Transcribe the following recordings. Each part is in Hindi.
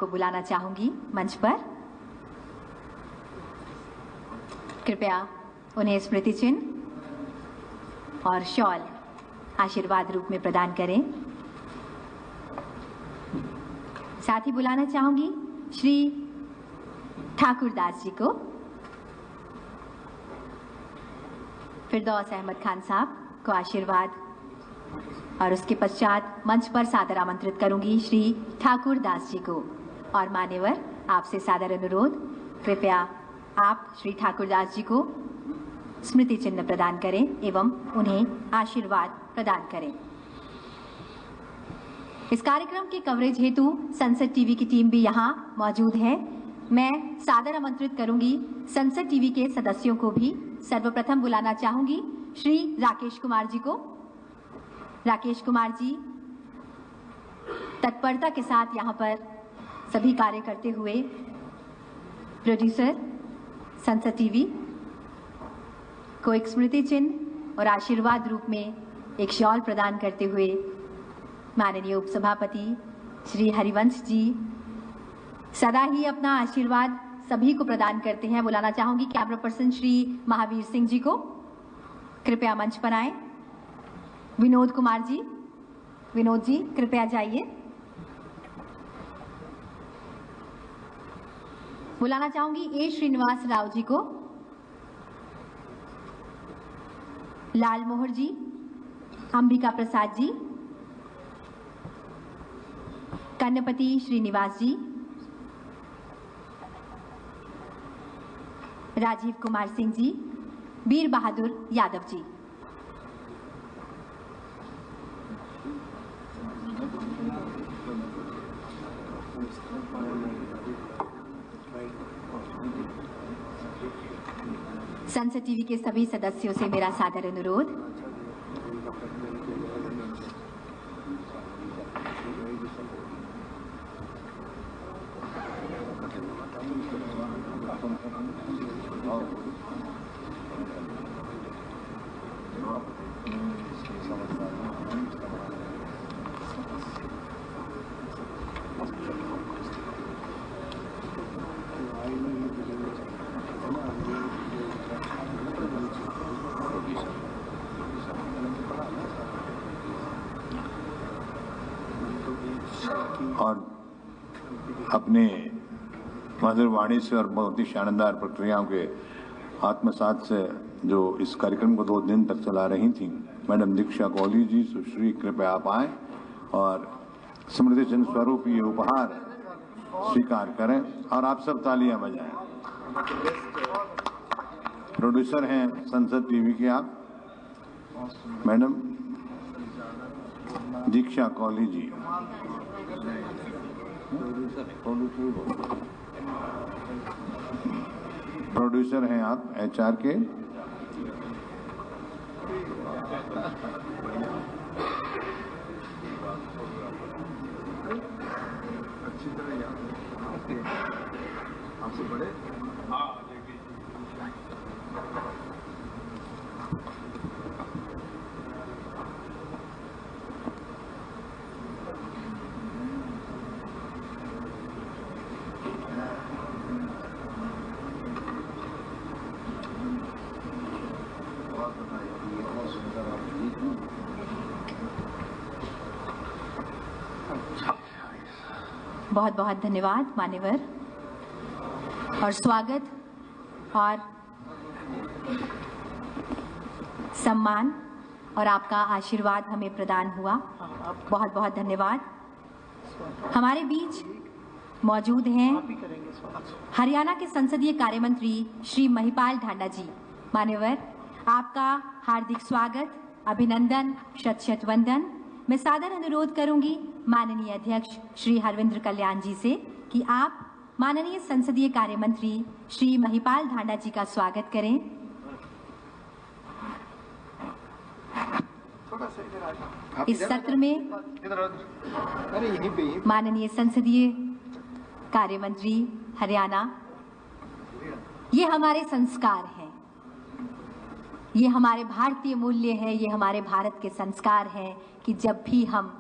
को बुलाना चाहूंगी मंच पर। कृपया उन्हें स्मृति चिन्ह और शॉल आशीर्वाद रूप में प्रदान करें। साथ ही बुलाना चाहूंगी श्री ठाकुर दास जी को। फिरदौस अहमद खान साहब को आशीर्वाद, और उसके पश्चात मंच पर सादर आमंत्रित करूंगी श्री ठाकुर दास जी को। और मान्यवर, आपसे सादर अनुरोध, कृपया आप श्री ठाकुर दास जी को स्मृति चिन्ह प्रदान करें एवं उन्हें आशीर्वाद प्रदान करें। इस कार्यक्रम के कवरेज हेतु संसद टीवी की टीम भी यहां मौजूद है। मैं सादर आमंत्रित करूंगी संसद टीवी के सदस्यों को भी। सर्वप्रथम बुलाना चाहूंगी श्री राकेश कुमार जी को। राकेश कुमार जी तत्परता के साथ यहां पर सभी कार्य करते हुए प्रोड्यूसर संसद टीवी को एक स्मृति चिन्ह और आशीर्वाद रूप में एक शॉल प्रदान करते हुए माननीय उपसभापति श्री हरिवंश जी सदा ही अपना आशीर्वाद सभी को प्रदान करते हैं। बुलाना चाहूंगी कैमरा पर्सन श्री महावीर सिंह जी को। कृपया मंच पर आए। विनोद कुमार जी, विनोद जी कृपया जाइए। बुलाना चाहूंगी ए श्रीनिवास राव जी को। लाल मोहर जी, अंबिका प्रसाद जी, कन्नपति श्रीनिवास जी, राजीव कुमार सिंह जी, वीर बहादुर यादव जी। संसद टीवी के सभी सदस्यों से मेरा सादर अनुरोध, और अपने मधुर वाणी से और बहुत ही शानदार प्रक्रियाओं के आत्मसात से जो इस कार्यक्रम को 2 दिन तक चला रही थी मैडम दीक्षा कौली जी, सुश्री कृपया आप आए और स्मृति चिन्ह स्वरूप ये उपहार स्वीकार करें और आप सब तालियां बजाएं। प्रोड्यूसर हैं संसद टीवी के आप मैडम दीक्षा कौली जी। प्रोड्यूसर हैं आप एचआर के। अच्छी तरह याद आपसे बड़े। बहुत बहुत धन्यवाद मान्यवर, और स्वागत और सम्मान और आपका आशीर्वाद हमें प्रदान हुआ। बहुत बहुत धन्यवाद। हमारे बीच मौजूद हैं हरियाणा के संसदीय कार्य मंत्री श्री महिपाल ढांडा जी। मान्यवर, आपका हार्दिक स्वागत, अभिनंदन, शत शत वंदन। मैं सादर अनुरोध करूंगी माननीय अध्यक्ष श्री हरविंद्र कल्याण जी से कि आप माननीय संसदीय कार्य मंत्री श्री महिपाल ढांडा जी का स्वागत करें। इस सत्र में माननीय संसदीय कार्य मंत्री हरियाणा, ये हमारे संस्कार हैं, ये हमारे भारतीय मूल्य है, ये हमारे भारत के संस्कार हैं कि जब भी हम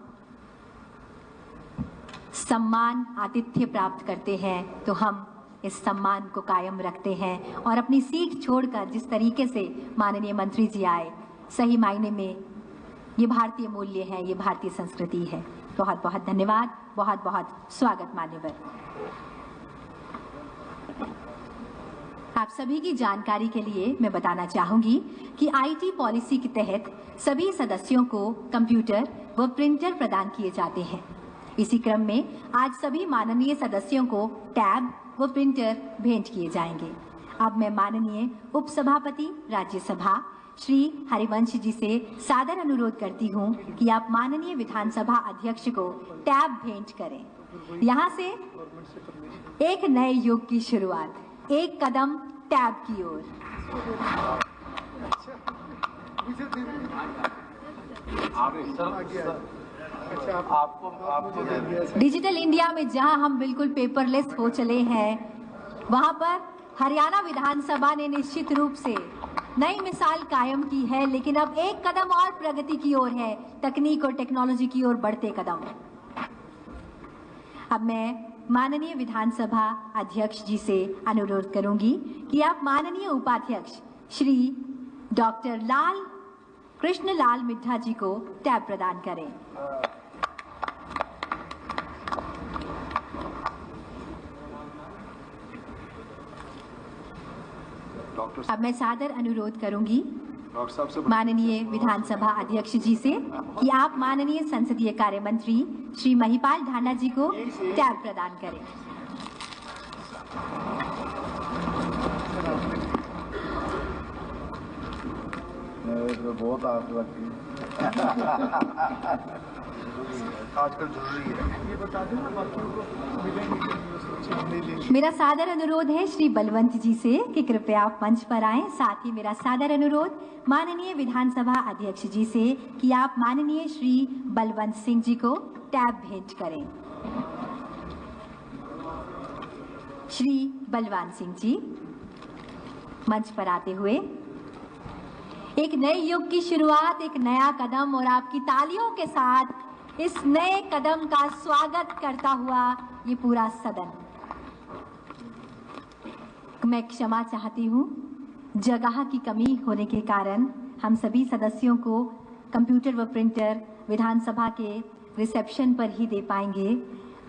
सम्मान आतिथ्य प्राप्त करते हैं तो हम इस सम्मान को कायम रखते हैं और अपनी सीट छोड़कर जिस तरीके से माननीय मंत्री जी आए, सही मायने में ये भारतीय मूल्य है, ये भारतीय संस्कृति है। बहुत बहुत धन्यवाद, बहुत बहुत स्वागत मान्यवर। आप सभी की जानकारी के लिए मैं बताना चाहूंगी कि आईटी पॉलिसी के तहत सभी सदस्यों को कंप्यूटर व प्रिंटर प्रदान किए जाते हैं। इसी क्रम में आज सभी माननीय सदस्यों को टैब व प्रिंटर भेंट किए जाएंगे। अब मैं माननीय उपसभापति राज्यसभा श्री हरिवंश जी से सादर अनुरोध करती हूं कि आप माननीय विधानसभा अध्यक्ष को टैब भेंट करें। यहां से एक नए युग की शुरुआत, एक कदम टैब की ओर। डिजिटल इंडिया में जहां हम बिल्कुल पेपरलेस हो चले हैं, वहां पर हरियाणा विधानसभा ने निश्चित रूप से नई मिसाल कायम की है, लेकिन अब एक कदम और प्रगति की ओर है, तकनीक और टेक्नोलॉजी की ओर बढ़ते कदम। अब मैं माननीय विधानसभा अध्यक्ष जी से अनुरोध करूंगी कि आप माननीय उपाध्यक्ष श्री डॉक्टर लाल कृष्ण लाल मिड्ढा जी को टैब प्रदान करें। अब मैं सादर अनुरोध करूंगी माननीय विधानसभा अध्यक्ष जी से कि आप माननीय संसदीय कार्य मंत्री श्री महिपाल ढांडा जी को टैब प्रदान करें। बहुत आग लगती है आजकल, जरूरी है ये बता देना, बाकियों को मिलेंगे। मेरा सादर अनुरोध है श्री बलवंत जी से कि कृपया आप मंच पर आएं। साथ ही मेरा सादर अनुरोध माननीय विधानसभा अध्यक्ष जी से कि आप माननीय श्री बलवंत सिंह जी को टैब भेंट करें। श्री बलवंत सिंह जी मंच पर आते हुए, एक नए युग की शुरुआत, एक नया कदम, और आपकी तालियों के साथ इस नए कदम का स्वागत करता हुआ ये पूरा सदन। मैं क्षमा चाहती हूँ, जगह की कमी होने के कारण हम सभी सदस्यों को कंप्यूटर व प्रिंटर विधानसभा के रिसेप्शन पर ही दे पाएंगे।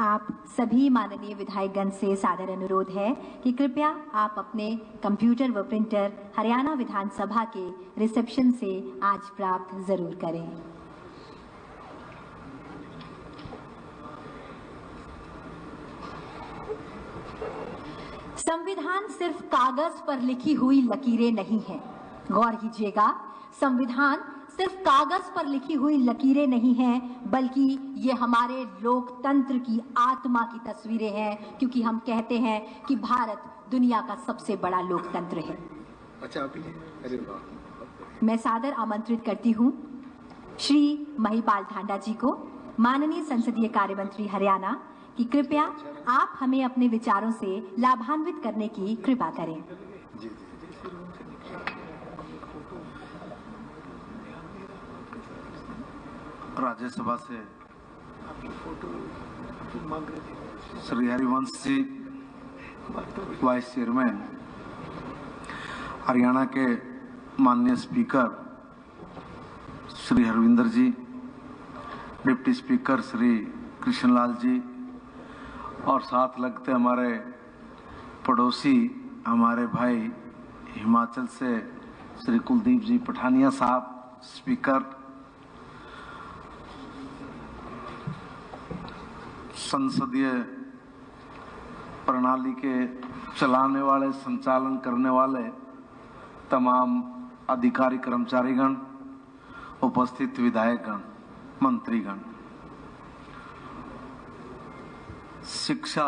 आप सभी माननीय विधायकगण से सादर अनुरोध है कि कृपया आप अपने कंप्यूटर व प्रिंटर हरियाणा विधानसभा के रिसेप्शन से आज प्राप्त जरूर करें। संविधान सिर्फ कागज पर लिखी हुई लकीरें नहीं है। गौर कीजिएगा, संविधान सिर्फ कागज पर लिखी हुई लकीरें नहीं हैं, बल्कि ये हमारे लोकतंत्र की आत्मा की तस्वीरें हैं, क्योंकि हम कहते हैं कि भारत दुनिया का सबसे बड़ा लोकतंत्र है। अच्छा, मैं सादर आमंत्रित करती हूँ श्री महिपाल ढांडा जी को, माननीय संसदीय कार्य मंत्री हरियाणा, कि कृपया आप हमें अपने विचारों से लाभान्वित करने की कृपा करें। राज्यसभा से श्री हरिवंश जी, वाइस चेयरमैन, हरियाणा के माननीय स्पीकर श्री हरविंदर जी, डिप्टी स्पीकर श्री कृष्णलाल जी, और साथ लगते हमारे पड़ोसी, हमारे भाई हिमाचल से श्री कुलदीप जी पठानिया साहब, स्पीकर, संसदीय प्रणाली के चलाने वाले, संचालन करने वाले तमाम अधिकारी कर्मचारीगण, उपस्थित विधायकगण, मंत्रीगण। शिक्षा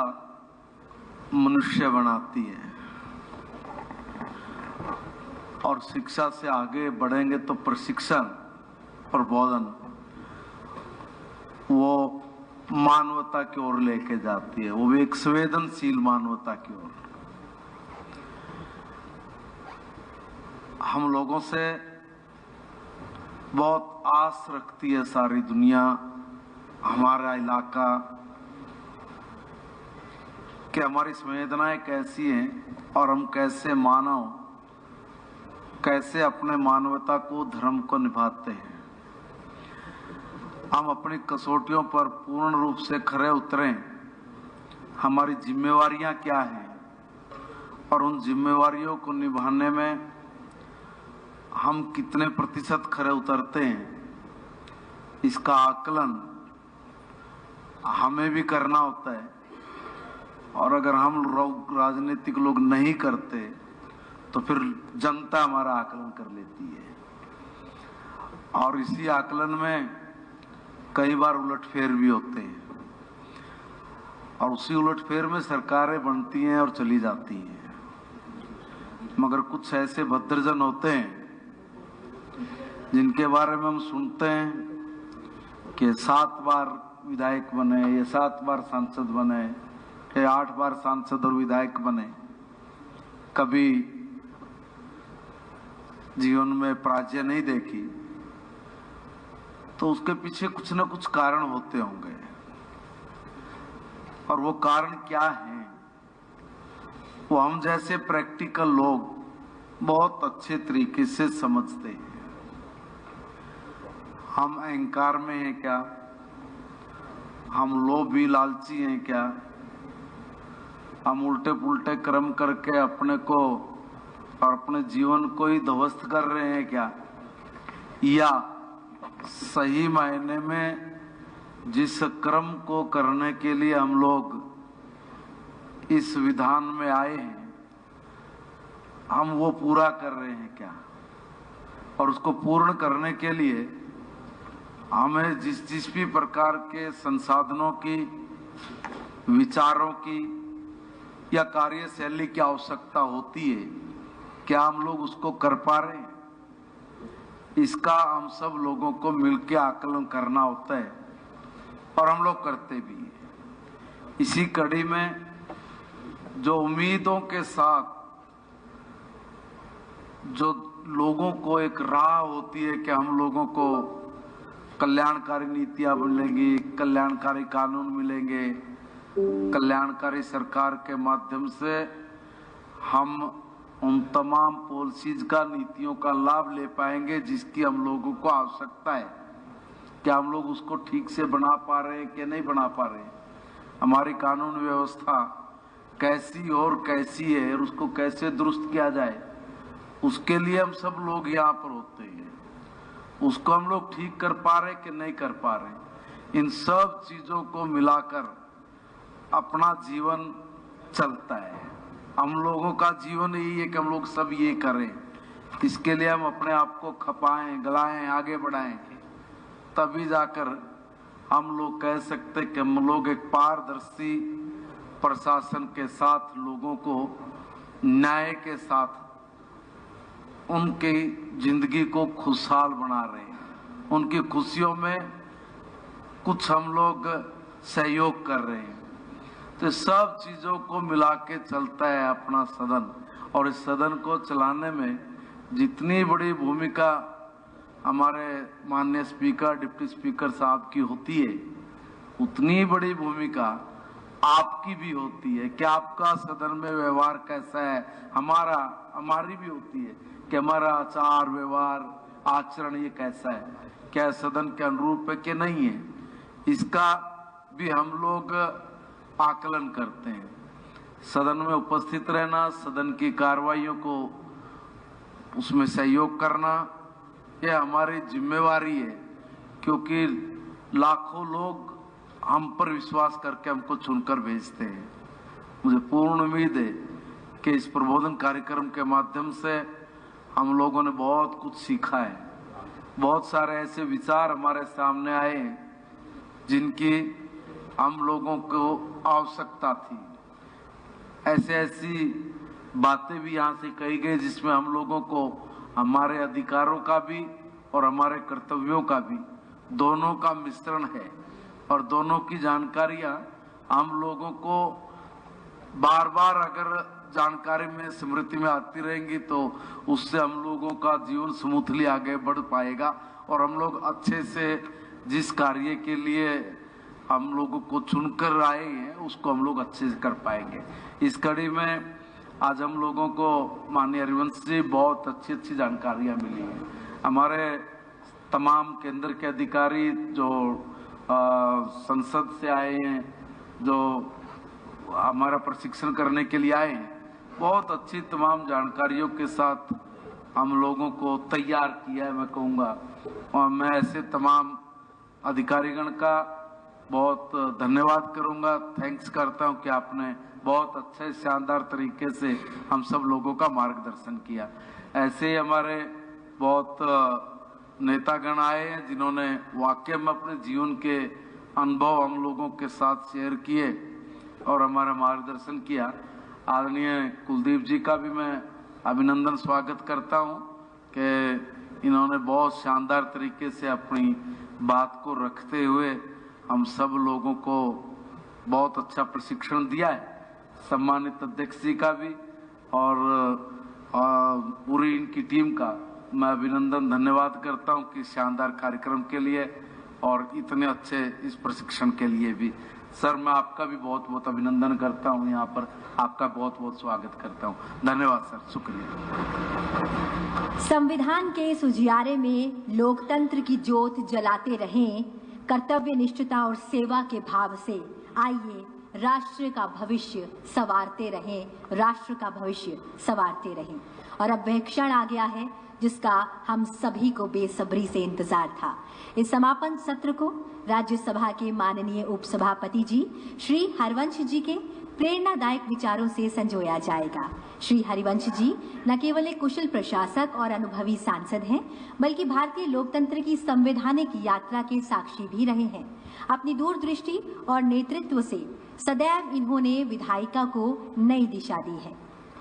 मनुष्य बनाती है और शिक्षा से आगे बढ़ेंगे तो प्रशिक्षण, प्रबोधन वो मानवता की ओर लेके जाती है, वो भी एक संवेदनशील मानवता की ओर। हम लोगों से बहुत आस रखती है सारी दुनिया, हमारा इलाका, कि हमारी संवेदनाएं कैसी हैं और हम कैसे मानव, कैसे अपने मानवता को, धर्म को निभाते हैं। हम अपनी कसौटियों पर पूर्ण रूप से खरे उतरें, हमारी जिम्मेवारियां क्या हैं और उन जिम्मेवारियों को निभाने में हम कितने प्रतिशत खरे उतरते हैं, इसका आकलन हमें भी करना होता है। और अगर हम राजनीतिक लोग नहीं करते तो फिर जनता हमारा आकलन कर लेती है, और इसी आकलन में कई बार उलटफेर भी होते हैं, और उसी उलटफेर में सरकारें बनती हैं और चली जाती हैं। मगर कुछ ऐसे भद्रजन होते हैं जिनके बारे में हम सुनते हैं कि 7 बार विधायक बने, ये 7 बार सांसद बने, ये 8 बार सांसद और विधायक बने, कभी जीवन में पराजय नहीं देखी, तो उसके पीछे कुछ न कुछ कारण होते होंगे। और वो कारण क्या है, वो हम जैसे प्रैक्टिकल लोग बहुत अच्छे तरीके से समझते हैं। हम अहंकार में हैं क्या, हम लोभी लालची हैं क्या, हम उल्टे पुल्टे कर्म करके अपने को और अपने जीवन को ही ध्वस्त कर रहे हैं क्या, या सही मायने में जिस कर्म को करने के लिए हम लोग इस विधान में आए हैं, हम वो पूरा कर रहे हैं क्या, और उसको पूर्ण करने के लिए हमें जिस भी प्रकार के संसाधनों की, विचारों की या कार्यशैली की आवश्यकता होती है, क्या हम लोग उसको कर पा रहे हैं, इसका हम सब लोगों को मिलकर आकलन करना होता है, और हम लोग करते भी हैं। इसी कड़ी में जो उम्मीदों के साथ जो लोगों को एक राह होती है कि हम लोगों को कल्याणकारी नीतियां मिलेंगी, कल्याणकारी कानून मिलेंगे, कल्याणकारी सरकार के माध्यम से हम उन तमाम पॉलिसीज का, नीतियों का लाभ ले पाएंगे जिसकी हम लोगों को आवश्यकता है। क्या हम लोग उसको ठीक से बना पा रहे हैं कि नहीं बना पा रहे हैं, हमारी कानून व्यवस्था कैसी और कैसी है और उसको कैसे दुरुस्त किया जाए, उसके लिए हम सब लोग यहाँ पर होते हैं। उसको हम लोग ठीक कर पा रहे कि नहीं कर पा रहे, इन सब चीजों को मिलाकर अपना जीवन चलता है। हम लोगों का जीवन यही है कि हम लोग सब ये करें, इसके लिए हम अपने आप को खपाएं, गलाएं, आगे बढ़ाएं, तभी जाकर हम लोग कह सकते कि हम लोग एक पारदर्शी प्रशासन के साथ लोगों को न्याय के साथ उनकी जिंदगी को खुशहाल बना रहे हैं, उनकी खुशियों में कुछ हम लोग सहयोग कर रहे हैं। तो सब चीजों को मिला के चलता है अपना सदन, और इस सदन को चलाने में जितनी बड़ी भूमिका हमारे माननीय स्पीकर, डिप्टी स्पीकर साहब की होती है, उतनी बड़ी भूमिका आपकी भी होती है कि आपका सदन में व्यवहार कैसा है, हमारी भी होती है कि हमारा आचार व्यवहार आचरण ये कैसा है, क्या सदन के अनुरूप है कि नहीं है, इसका भी हम लोग आकलन करते हैं। सदन में उपस्थित रहना, सदन की कार्रवाइयों को उसमें सहयोग करना, यह हमारी जिम्मेवारी है, क्योंकि लाखों लोग हम पर विश्वास करके हमको चुनकर भेजते हैं। मुझे पूर्ण उम्मीद है कि इस प्रबोधन कार्यक्रम के माध्यम से हम लोगों ने बहुत कुछ सीखा है। बहुत सारे ऐसे विचार हमारे सामने आए हैं जिनकी हम लोगों को आवश्यकता थी। ऐसी बातें भी यहाँ से कही गई जिसमें हम लोगों को हमारे अधिकारों का भी और हमारे कर्तव्यों का भी दोनों का मिश्रण है, और दोनों की जानकारियाँ हम लोगों को बार बार अगर जानकारी में, स्मृति में आती रहेंगी तो उससे हम लोगों का जीवन स्मूथली आगे बढ़ पाएगा, और हम लोग अच्छे से जिस कार्य के लिए हम लोगों को चुनकर आए हैं उसको हम लोग अच्छे से कर पाएंगे। इस कड़ी में आज हम लोगों को माननीय हरिवंश जी बहुत अच्छी जानकारियां मिली हैं। हमारे तमाम केंद्र के अधिकारी जो संसद से आए हैं, जो हमारा प्रशिक्षण करने के लिए आए हैं, बहुत अच्छी तमाम जानकारियों के साथ हम लोगों को तैयार किया है मैं कहूँगा। और मैं ऐसे तमाम अधिकारीगण का बहुत धन्यवाद करूंगा, थैंक्स करता हूं कि आपने बहुत अच्छे शानदार तरीके से हम सब लोगों का मार्गदर्शन किया। ऐसे ही हमारे बहुत नेतागण आए हैं जिन्होंने वाकई में अपने जीवन के अनुभव हम लोगों के साथ शेयर किए और हमारा मार्गदर्शन किया। आदरणीय कुलदीप जी का भी मैं अभिनंदन स्वागत करता हूं कि इन्होंने बहुत शानदार तरीके से अपनी बात को रखते हुए हम सब लोगों को बहुत अच्छा प्रशिक्षण दिया है। सम्मानित अध्यक्ष जी का भी और पूरी इनकी टीम का मैं अभिनंदन धन्यवाद करता हूं कि शानदार कार्यक्रम के लिए और इतने अच्छे इस प्रशिक्षण के लिए भी। सर मैं आपका भी बहुत बहुत अभिनंदन करता हूं, यहाँ पर आपका बहुत बहुत स्वागत करता हूं। धन्यवाद सर, शुक्रिया। संविधान के इस उजियारे में लोकतंत्र की ज्योत जलाते रहें, कर्तव्य निष्ठता और सेवा के भाव से आइए राष्ट्र का भविष्य संवारते रहें, राष्ट्र का भविष्य संवारते रहें। और अब वह क्षण आ गया है जिसका हम सभी को बेसब्री से इंतजार था। इस समापन सत्र को राज्यसभा के माननीय उपसभापति जी श्री हरिवंश जी के प्रेरणादायक विचारों से संजोया जाएगा। श्री हरिवंश जी न केवल एक कुशल प्रशासक और अनुभवी सांसद हैं, बल्कि भारतीय लोकतंत्र की संवैधानिक यात्रा के साक्षी भी रहे हैं। अपनी दूरदृष्टि और नेतृत्व से सदैव इन्होंने विधायिका को नई दिशा दी है।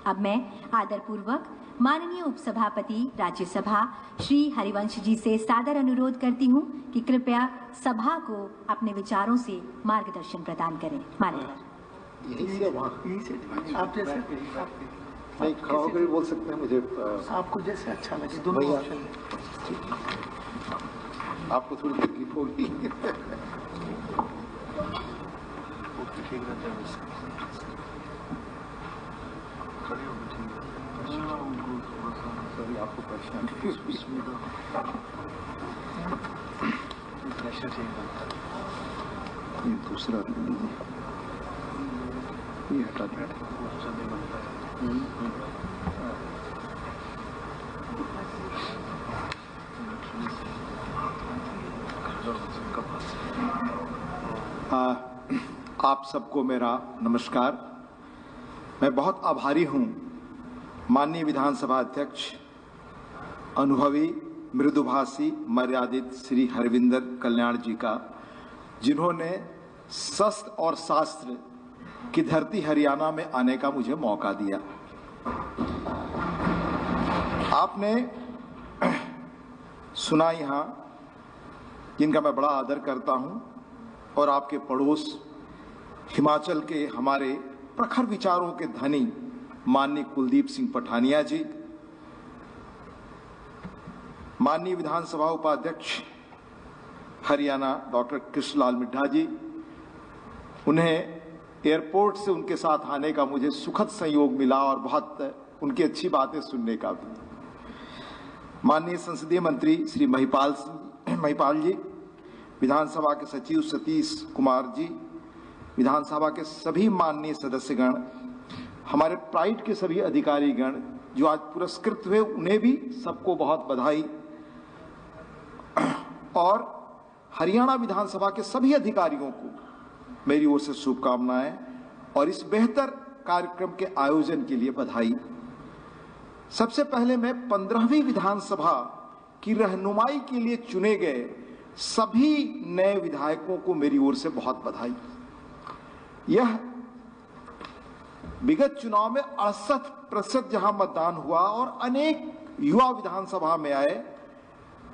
अब मैं आदरपूर्वक माननीय उपसभापति राज्यसभा श्री हरिवंश जी से सादर अनुरोध करती हूं कि कृपया सभा को अपने विचारों से मार्गदर्शन प्रदान करें। माननीय यही से वहाँ आप जैसे नहीं खड़ा होकर भी बोल सकते हैं। मुझे आपको जैसे अच्छा लगे दोनों ऑप्शन। आपको थोड़ी तकलीफ होगी। सॉरी आपको परेशानी ये दूसरा ये हटा दें। आप सबको मेरा नमस्कार। मैं बहुत आभारी हूं माननीय विधानसभा अध्यक्ष अनुभवी मृदुभाषी मर्यादित श्री हरविंदर कल्याण जी का, जिन्होंने शस्त्र और शास्त्र की धरती हरियाणा में आने का मुझे मौका दिया। आपने सुना यहाँ, जिनका मैं बड़ा आदर करता हूँ, और आपके पड़ोस हिमाचल के हमारे प्रखर विचारों के धनी माननीय कुलदीप सिंह पठानिया जी, माननीय विधानसभा उपाध्यक्ष हरियाणा डॉक्टर कृष्णलाल मिड्ढा जी, उन्हें एयरपोर्ट से उनके साथ आने का मुझे सुखद संयोग मिला और बहुत उनकी अच्छी बातें सुनने का भी। माननीय संसदीय मंत्री श्री महिपाल जी, विधानसभा के सचिव सतीश कुमार जी, विधानसभा के सभी माननीय सदस्यगण, हमारे प्राइड के सभी अधिकारीगण जो आज पुरस्कृत हुए, उन्हें भी सबको बहुत बधाई। और हरियाणा विधानसभा के सभी अधिकारियों को मेरी ओर से शुभकामनाएं और इस बेहतर कार्यक्रम के आयोजन के लिए बधाई। सबसे पहले मैं 15वीं विधानसभा की रहनुमाई के लिए चुने गए सभी नए विधायकों को मेरी ओर से बहुत बधाई। यह विगत चुनाव में 68% जहां मतदान हुआ और अनेक युवा विधानसभा में आए,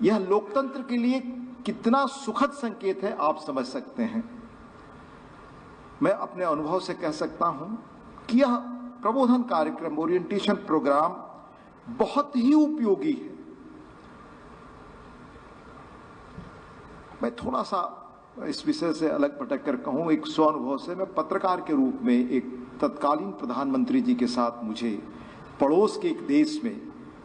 यह लोकतंत्र के लिए कितना सुखद संकेत है आप समझ सकते हैं। मैं अपने अनुभव से कह सकता हूं कि यह प्रबोधन कार्यक्रम, ओरिएंटेशन प्रोग्राम बहुत ही उपयोगी है। मैं थोड़ा सा इस विषय से अलग भटक कर कहूँ, एक स्व अनुभव से, मैं पत्रकार के रूप में एक तत्कालीन प्रधानमंत्री जी के साथ मुझे पड़ोस के एक देश में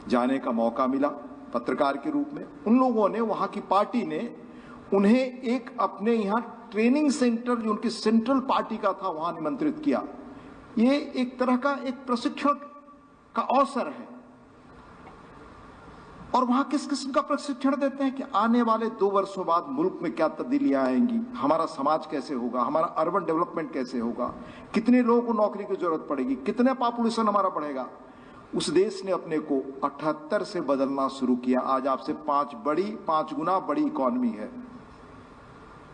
जाने का मौका मिला पत्रकार के रूप में। उन लोगों ने, वहाँ की पार्टी ने उन्हें एक अपने यहाँ ट्रेनिंग सेंटर जो उनकी सेंट्रल पार्टी का था वहाँ निमंत्रित किया। ये एक तरह का एक प्रशिक्षण का अवसर है। और वहां किस किस्म का प्रशिक्षण देते हैं कि आने वाले 2 वर्षों बाद मुल्क में क्या तब्दीलियां आएंगी, हमारा समाज कैसे होगा, हमारा अर्बन डेवलपमेंट कैसे होगा, कितने लोगों को नौकरी की जरूरत पड़ेगी, कितने पॉपुलेशन हमारा बढ़ेगा। उस देश ने अपने को 78 से बदलना शुरू किया। आज आपसे 5 गुना बड़ी इकॉनमी है।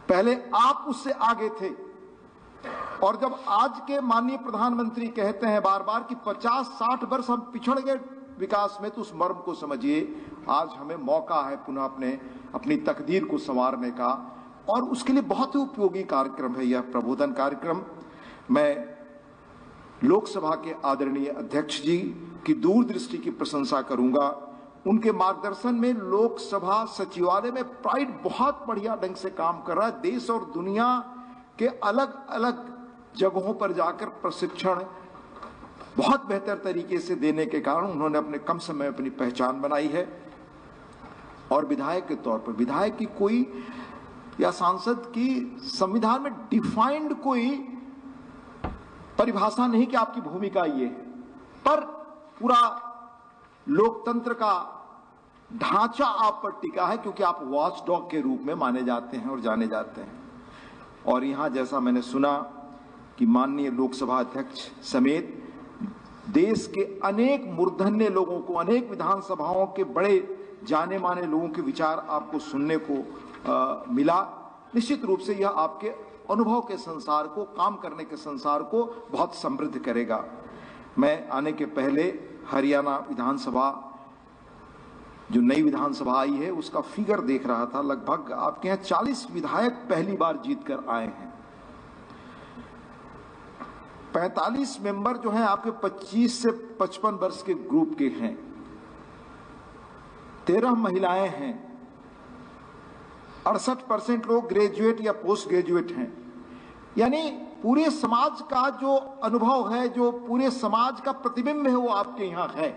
पहले आप उससे आगे थे। और जब आज के माननीय प्रधानमंत्री कहते हैं बार बार कि 50-60 वर्ष हम पिछड़ गए विकास में, तो उस मर्म को समझिए। आज हमें मौका है पुनः अपनी तकदीर को संवारने का, और उसके लिए बहुत ही उपयोगी कार्यक्रम है यह प्रबोधन कार्यक्रम। मैं लोकसभा के आदरणीय अध्यक्ष जी की दूरदृष्टि की प्रशंसा करूंगा। उनके मार्गदर्शन में लोकसभा सचिवालय में प्राइड बहुत बढ़िया ढंग से काम कर रहा है। देश और दुनिया के अलग अलग जगहों पर जाकर प्रशिक्षण बहुत बेहतर तरीके से देने के कारण उन्होंने अपने कम समय में अपनी पहचान बनाई है। और विधायक के तौर पर, विधायक की कोई या सांसद की संविधान में डिफाइंड कोई परिभाषा नहीं कि आपकी भूमिका ये है, पर पूरा लोकतंत्र का ढांचा आप पर टिका है, क्योंकि आप वॉच डॉग के रूप में माने जाते हैं और जाने जाते हैं। और यहां जैसा मैंने सुना कि माननीय लोकसभा अध्यक्ष समेत देश के अनेक मूर्धन्य लोगों को, अनेक विधानसभाओं के बड़े जाने माने लोगों के विचार आपको सुनने को मिला। निश्चित रूप से यह आपके अनुभव के संसार को, काम करने के संसार को बहुत समृद्ध करेगा। मैं आने के पहले हरियाणा विधानसभा, जो नई विधानसभा आई है, उसका फिगर देख रहा था। लगभग आपके यहाँ 40 विधायक पहली बार जीत कर आए हैं। 45 मेंबर जो हैं आपके 25 से 55 वर्ष के ग्रुप के हैं, 13 महिलाएं हैं, 68% लोग ग्रेजुएट या पोस्ट ग्रेजुएट हैं। यानी पूरे समाज का जो अनुभव है, जो पूरे समाज का प्रतिबिंब है, वो आपके यहां है।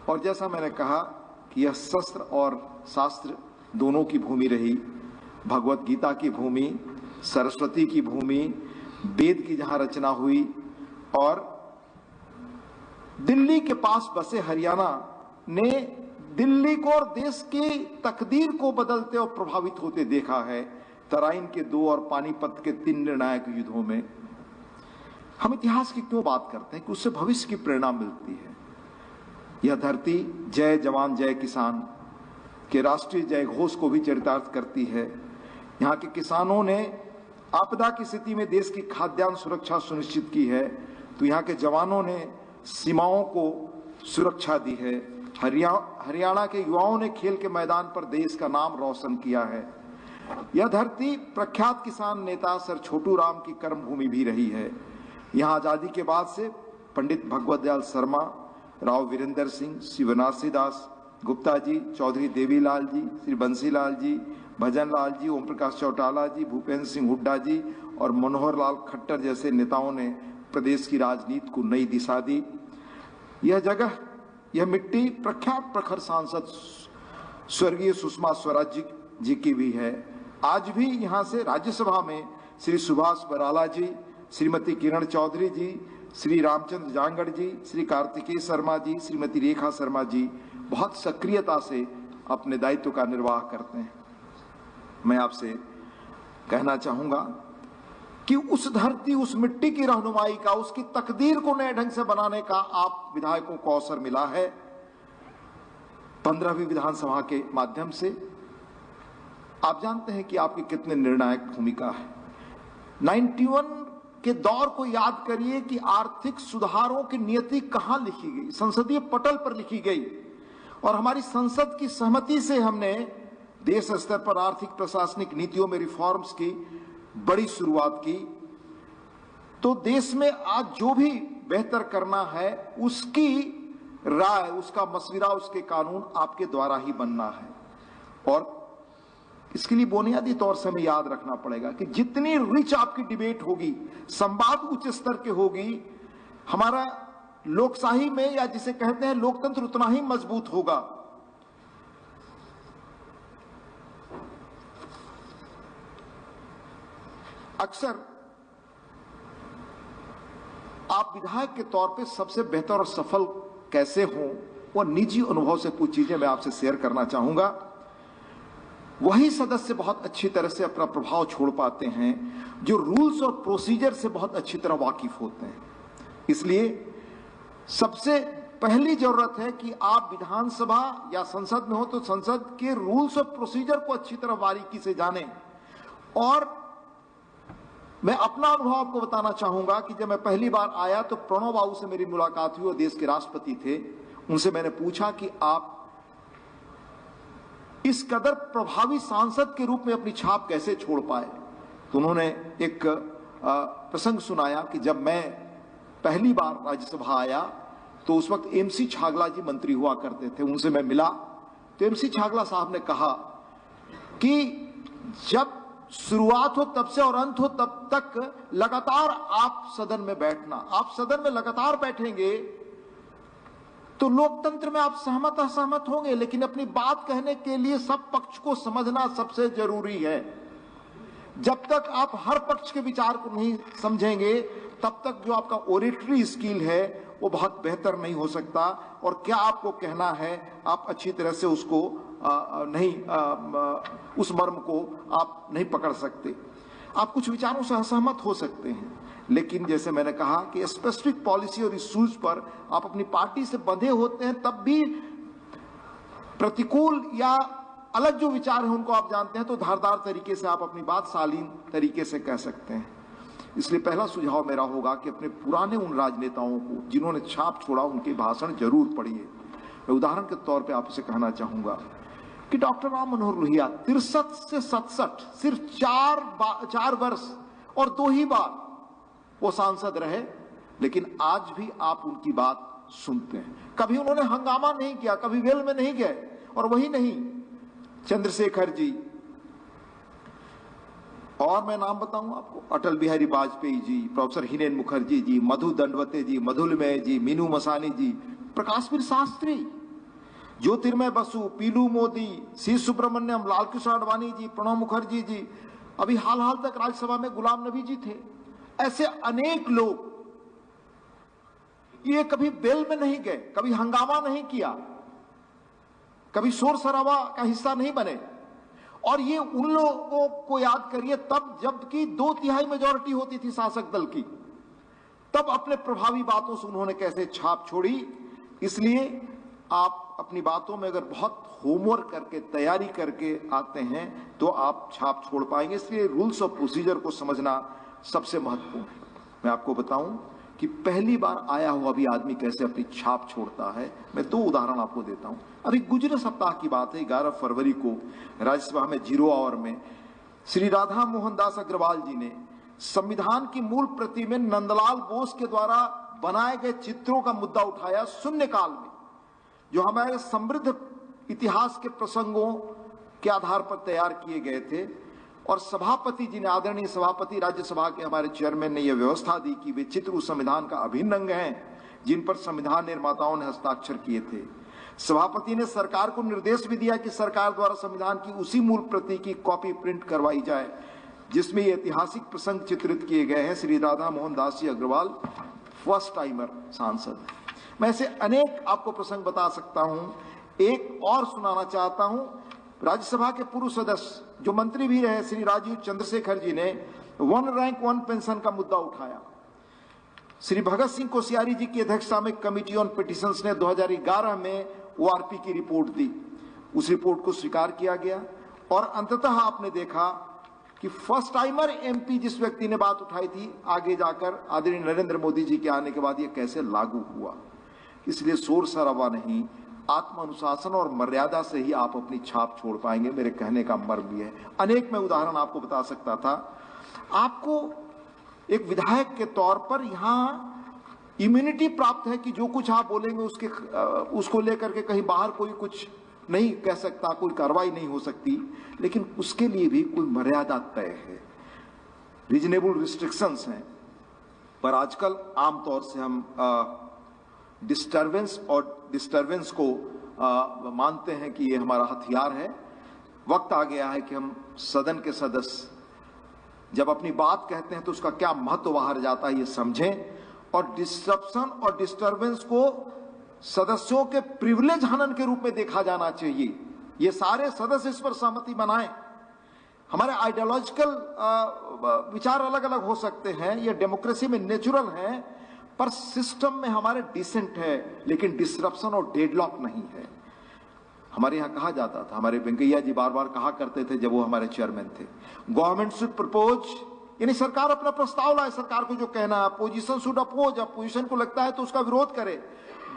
और जैसा मैंने कहा कि यह शस्त्र और शास्त्र दोनों की भूमि रही, भगवत गीता की भूमि, सरस्वती की भूमि, वेद की जहां रचना हुई, और दिल्ली के पास बसे हरियाणा ने दिल्ली को और देश की तकदीर को बदलते और प्रभावित होते देखा है। तराइन के 2 और पानीपत के 3 निर्णायक युद्धों में। हम इतिहास की क्यों बात करते हैं कि उससे भविष्य की प्रेरणा मिलती है। यह धरती जय जवान जय किसान के राष्ट्रीय जय घोष को भी चरितार्थ करती है। यहाँ के किसानों ने आपदा की स्थिति में देश की खाद्यान्न सुरक्षा सुनिश्चित की है, तो यहाँ के जवानों ने सीमाओं को सुरक्षा दी है। हरियाणा के युवाओं ने खेल के मैदान पर देश का नाम रोशन किया है। यह धरती प्रख्यात किसान नेता सर छोटू राम की कर्मभूमि भी रही है। यहाँ आजादी के बाद से पंडित भगवत दयाल शर्मा, राव वीरेंद्र सिंह, शिवनासी दास गुप्ता जी, चौधरी देवीलाल जी, श्री बंसीलाल जी, भजन लाल जी, ओम प्रकाश चौटाला जी, भूपेंद्र सिंह हुड्डा जी और मनोहर लाल खट्टर जैसे नेताओं ने प्रदेश की राजनीति को नई दिशा दी। यह जगह, यह मिट्टी प्रख्यात प्रखर सांसद स्वर्गीय सुषमा स्वराज जी की भी है। आज भी यहाँ से राज्यसभा में श्री सुभाष बराला जी, श्रीमती किरण चौधरी जी, श्री रामचंद्र जांगड़ जी, श्री कार्तिकेय शर्मा जी, श्रीमती रेखा शर्मा जी बहुत सक्रियता से अपने दायित्व का निर्वाह करते हैं। मैं आपसे कहना चाहूंगा कि उस धरती, उस मिट्टी की रहनुमाई का, उसकी तकदीर को नए ढंग से बनाने का आप विधायकों को अवसर मिला है 15वीं विधानसभा के माध्यम से। आप जानते हैं कि आपकी कितने निर्णायक भूमिका है। 91 के दौर को याद करिए कि आर्थिक सुधारों की नियति कहां लिखी गई, संसदीय पटल पर लिखी गई, और हमारी संसद की सहमति से हमने देश स्तर पर आर्थिक प्रशासनिक नीतियों में रिफॉर्म्स की बड़ी शुरुआत की। तो देश में आज जो भी बेहतर करना है उसकी राय, उसका मशविरा, उसके कानून आपके द्वारा ही बनना है। और इसके लिए बुनियादी तौर से हमें याद रखना पड़ेगा कि जितनी रिच आपकी डिबेट होगी, संवाद उच्च स्तर की होगी, हमारा लोकशाही में या जिसे कहते हैं लोकतंत्र उतना ही मजबूत होगा। अक्सर आप विधायक के तौर पे सबसे बेहतर और सफल कैसे हों, वो निजी अनुभव से कुछ चीजें मैं आपसे शेयर करना चाहूंगा। वही सदस्य बहुत अच्छी तरह से अपना प्रभाव छोड़ पाते हैं जो रूल्स और प्रोसीजर से बहुत अच्छी तरह वाकिफ होते हैं। इसलिए सबसे पहली जरूरत है कि आप विधानसभा या संसद में हो तो संसद के रूल्स और प्रोसीजर को अच्छी तरह बारीकी से जानें। और मैं अपना अनुभव आपको बताना चाहूंगा कि जब मैं पहली बार आया तो प्रणव बाबू से मेरी मुलाकात हुई, वो देश के राष्ट्रपति थे। उनसे मैंने पूछा कि आप इस कदर प्रभावी सांसद के रूप में अपनी छाप कैसे छोड़ पाए। तो उन्होंने एक प्रसंग सुनाया कि जब मैं पहली बार राज्यसभा आया तो उस वक्त एमसी छागला जी मंत्री हुआ करते थे। उनसे मैं मिला तो एमसी छागला साहब ने कहा कि जब शुरुआत हो तब से और अंत हो तब तक लगातार आप सदन में बैठना, आप सदन में लगातार बैठेंगे तो लोकतंत्र में आप सहमत असहमत होंगे, लेकिन अपनी बात कहने के लिए सब पक्ष को समझना सबसे जरूरी है। जब तक आप हर पक्ष के विचार को नहीं समझेंगे तब तक जो आपका ओरेटरी स्किल है वो बहुत बेहतर नहीं हो सकता, और क्या आपको कहना है आप अच्छी तरह से उसको उस मर्म को आप नहीं पकड़ सकते। आप कुछ विचारों से असहमत हो सकते हैं, लेकिन जैसे मैंने कहा कि स्पेसिफिक पॉलिसी और इश्यूज पर आप अपनी पार्टी से बंधे होते हैं, तब भी प्रतिकूल या अलग जो विचार है उनको आप जानते हैं तो धारदार तरीके से आप अपनी बात शालीन तरीके से कह सकते हैं। इसलिए पहला सुझाव मेरा होगा कि अपने पुराने उन राजनेताओं को जिन्होंने छाप छोड़ा उनके भाषण जरूर पढ़िए। मैं उदाहरण के तौर पे आपसे कहना चाहूंगा कि डॉक्टर राम मनोहर लोहिया 63 से 67 सिर्फ 4 वर्ष और 2 ही बार वो सांसद रहे, लेकिन आज भी आप उनकी बात सुनते हैं। कभी उन्होंने हंगामा नहीं किया, कभी वेल में नहीं गए। और वही नहीं, चंद्रशेखर जी, और मैं नाम बताऊं आपको, अटल बिहारी वाजपेयी जी, प्रोफेसर हिरेन मुखर्जी जी, मधु दंडवते जी, मधुलिमय जी, मीनू मसानी जी, प्रकाशवीर शास्त्री, ज्योतिर्मय बसु, पीलू मोदी, सी सुब्रमण्यम, लालकृष्ण आडवाणी जी, प्रणब मुखर्जी जी, अभी हाल तक राज्यसभा में गुलाम नबी जी थे। ऐसे अनेक लोग, ये कभी बेल में नहीं गए, कभी हंगामा नहीं किया, कभी शोर शराबा का हिस्सा नहीं बने। और ये उन लोगों को याद करिए तब जबकि 2/3 मेजॉरिटी होती थी शासक दल की, तब अपने प्रभावी बातों से उन्होंने कैसे छाप छोड़ी। इसलिए आप अपनी बातों में अगर बहुत होमवर्क करके तैयारी करके आते हैं तो आप छाप छोड़ पाएंगे। इसलिए रूल्स और प्रोसीजर को समझना सबसे महत्वपूर्ण है। मैं आपको बताऊं कि पहली बार आया हुआ भी आदमी कैसे अपनी छाप छोड़ता है। मैं 2 उदाहरण आपको देता हूं। अभी गुजरे सप्ताह की बात है, 11 फरवरी को राज्यसभा में 0 आवर में श्री राधा मोहन दास अग्रवाल जी ने संविधान की मूल प्रति में नंदलाल बोस के द्वारा बनाए गए चित्रों का मुद्दा उठाया शून्यकाल में, जो हमारे समृद्ध इतिहास के प्रसंगों के आधार पर तैयार किए गए थे। और सभापति जी ने, आदरणीय सभापति राज्यसभा के हमारे चेयरमैन ने यह व्यवस्था दी कि वे चित्र उस संविधान का अभिन्न अंग हैं जिन पर संविधान निर्माताओं ने हस्ताक्षर किए थे। सभापति ने सरकार को निर्देश भी दिया कि सरकार द्वारा संविधान की उसी मूल प्रति की कॉपी प्रिंट करवाई जाए जिसमें ये ऐतिहासिक प्रसंग चित्रित किए गए हैं। श्री राधा मोहन दास जी अग्रवाल फर्स्ट टाइमर सांसद। मैं ऐसे अनेक आपको प्रसंग बता सकता हूं। एक और सुनाना चाहता हूं। राज्यसभा के पूर्व सदस्य जो मंत्री भी रहे श्री राजीव चंद्रशेखर जी ने 1 रैंक 1 पेंशन का मुद्दा उठाया। श्री भगत सिंह कोश्यारी जी की अध्यक्षता में कमिटी ऑन पिटिशंस ने 2011 में ओआरपी की रिपोर्ट दी। उस रिपोर्ट को स्वीकार किया गया और अंततः आपने देखा कि फर्स्ट टाइमर एमपी जिस व्यक्ति ने बात उठाई थी, आगे जाकर आदरणीय नरेंद्र मोदी जी के आने के बाद यह कैसे लागू हुआ। इसलिए शोर शराबा नहीं, आत्मानुशासन और मर्यादा से ही आप अपनी छाप छोड़ पाएंगे। मेरे कहने का मर्म भी है। अनेक मैं उदाहरण आपको बता सकता था। आपको एक विधायक के तौर पर यहां इम्यूनिटी प्राप्त है कि जो कुछ आप बोलेंगे उसको लेकर के कहीं बाहर कोई कुछ नहीं कह सकता, कोई कार्रवाई नहीं हो सकती, लेकिन उसके लिए भी कोई मर्यादा तय है, रीजनेबल रिस्ट्रिक्शंस हैं। पर आजकल आमतौर से हम डिस्टर्बेंस को मानते हैं कि ये हमारा हथियार है। वक्त आ गया है कि हम सदन के सदस्य जब अपनी बात कहते हैं तो उसका क्या महत्व बाहर जाता है ये समझें, और डिस्ट्रप्शन और डिस्टर्बेंस को सदस्यों के प्रिविलेज हनन के रूप में देखा जाना चाहिए। ये सारे सदस्य इस पर सहमति बनाएं। हमारे आइडियोलॉजिकल विचार अलग अलग हो सकते हैं, ये डेमोक्रेसी में नेचुरल है, पर सिस्टम में हमारे डिसेंट है, लेकिन डिसरप्शन और डेडलॉक नहीं है। हमारे यहाँ कहा जाता था, हमारे वेंकैया जी बार बार कहा करते थे जब वो हमारे चेयरमैन थे, गवर्नमेंट शुड प्रपोज, यानी सरकार अपना प्रस्ताव लाए, सरकार को जो कहना है, अपोजिशन शुड अपोज, अपोजिशन को लगता है तो उसका विरोध करे,